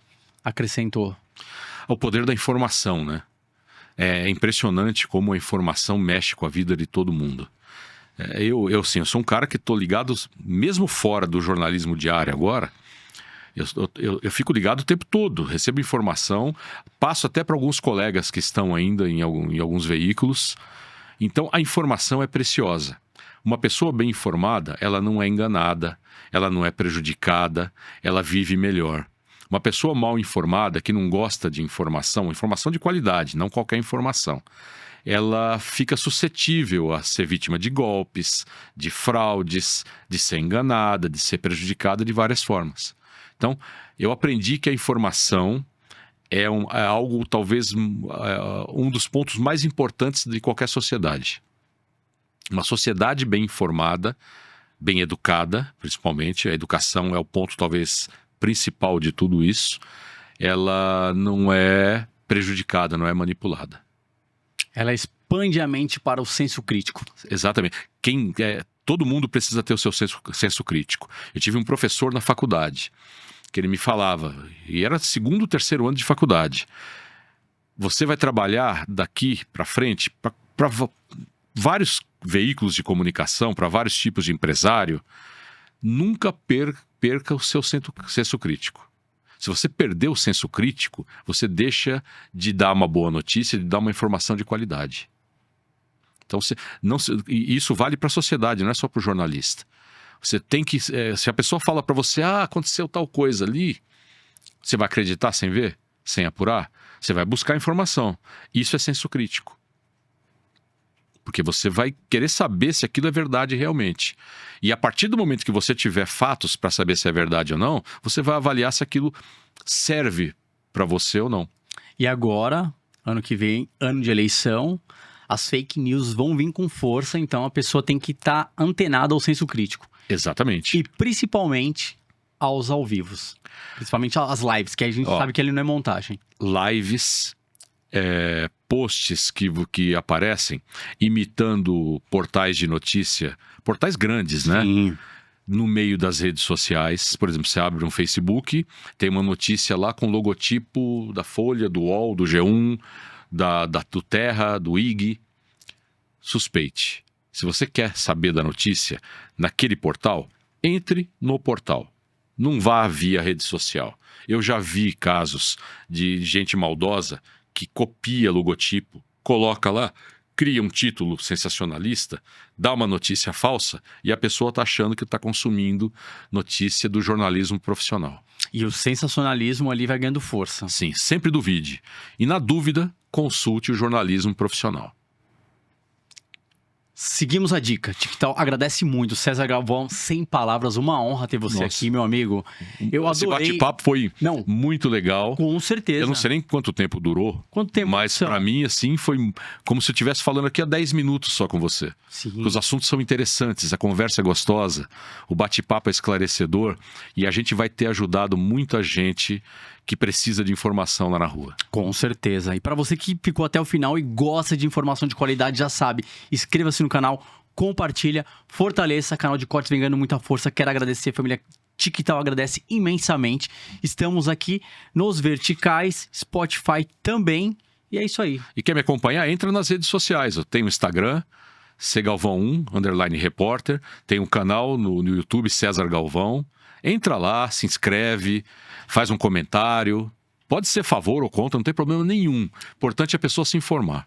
acrescentou? O poder da informação, né? É impressionante como a informação mexe com a vida de todo mundo. Eu sou um cara que estou ligado, mesmo fora do jornalismo diário agora, eu fico ligado o tempo todo, recebo informação, passo até para alguns colegas que estão ainda em alguns veículos. Então, a informação é preciosa. Uma pessoa bem informada, ela não é enganada, ela não é prejudicada, ela vive melhor. Uma pessoa mal informada, que não gosta de informação de qualidade, não qualquer informação, ela fica suscetível a ser vítima de golpes, de fraudes, de ser enganada, de ser prejudicada de várias formas. Então, eu aprendi que a informação é algo, talvez, um dos pontos mais importantes de qualquer sociedade. Uma sociedade bem informada, bem educada, principalmente, a educação é o ponto, talvez, principal de tudo isso, ela não é prejudicada, não é manipulada. Ela expande a mente para o senso crítico. Exatamente. Todo mundo precisa ter o seu senso crítico. Eu tive um professor na faculdade que ele me falava, e era segundo, terceiro ano de faculdade. Você vai trabalhar daqui para frente para vários veículos de comunicação, para vários tipos de empresário. Nunca perca o seu senso crítico. Se você perder o senso crítico, você deixa de dar uma boa notícia, de dar uma informação de qualidade. Então, isso vale para a sociedade, não é só para o jornalista. Você tem que... se a pessoa fala para você, aconteceu tal coisa ali, você vai acreditar sem ver? Sem apurar? Você vai buscar informação. Isso é senso crítico. Porque você vai querer saber se aquilo é verdade realmente. E a partir do momento que você tiver fatos para saber se é verdade ou não, você vai avaliar se aquilo serve para você ou não. E agora, ano que vem, ano de eleição, as fake news vão vir com força, então a pessoa tem que estar antenada ao senso crítico. Exatamente. E principalmente aos ao vivos. Principalmente às lives, que a gente sabe que ele não é montagem. Lives... posts que aparecem imitando portais de notícia, portais grandes, né? Sim. No meio das redes sociais. Por exemplo, você abre um Facebook, tem uma notícia lá com logotipo da Folha, do UOL, do G1, do Terra, do IG. Suspeite. Se você quer saber da notícia naquele portal, entre no portal. Não vá via rede social. Eu já vi casos de gente maldosa que copia logotipo, coloca lá, cria um título sensacionalista, dá uma notícia falsa e a pessoa está achando que está consumindo notícia do jornalismo profissional. E o sensacionalismo ali vai ganhando força. Sim, sempre duvide. E na dúvida, consulte o jornalismo profissional. Seguimos a dica. TikTok agradece muito. César Galvão, sem palavras, uma honra ter você aqui, meu amigo. Eu Esse adorei. bate-papo foi muito legal. Com certeza. Eu não sei nem quanto tempo durou. Quanto tempo? Mas para mim, assim, foi como se eu estivesse falando aqui há 10 minutos só com você. Sim. Porque os assuntos são interessantes, a conversa é gostosa, o bate-papo é esclarecedor e a gente vai ter ajudado muita gente que precisa de informação lá na rua. Com certeza. E para você que ficou até o final e gosta de informação de qualidade, já sabe, inscreva-se no canal, compartilha, fortaleça, o canal de cortes vem ganhando muita força. Quero agradecer, a família TikTok agradece imensamente. Estamos aqui nos verticais, Spotify também, e é isso aí. E quer me acompanhar? Entra nas redes sociais. Eu tenho o Instagram, cgalvão1_repórter, tem um canal no YouTube, César Galvão. Entra lá, se inscreve, faz um comentário. Pode ser favor ou contra, não tem problema nenhum. Importante é a pessoa se informar.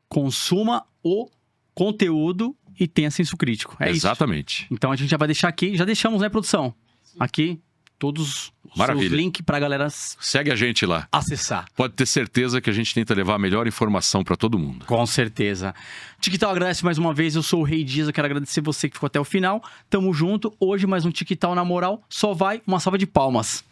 Consuma o conteúdo e tenha senso crítico. É Exatamente. isso. Então a gente já vai deixar aqui, já deixamos, né, produção? Aqui, todos Maravilha. Seus links pra galera Segue a gente lá. acessar. Pode ter certeza que a gente tenta levar a melhor informação para todo mundo. Com certeza. TicTal agradece mais uma vez. Eu sou o Rei Dias. Eu quero agradecer você que ficou até o final. Tamo junto. Hoje mais um TicTal na moral. Só vai uma salva de palmas.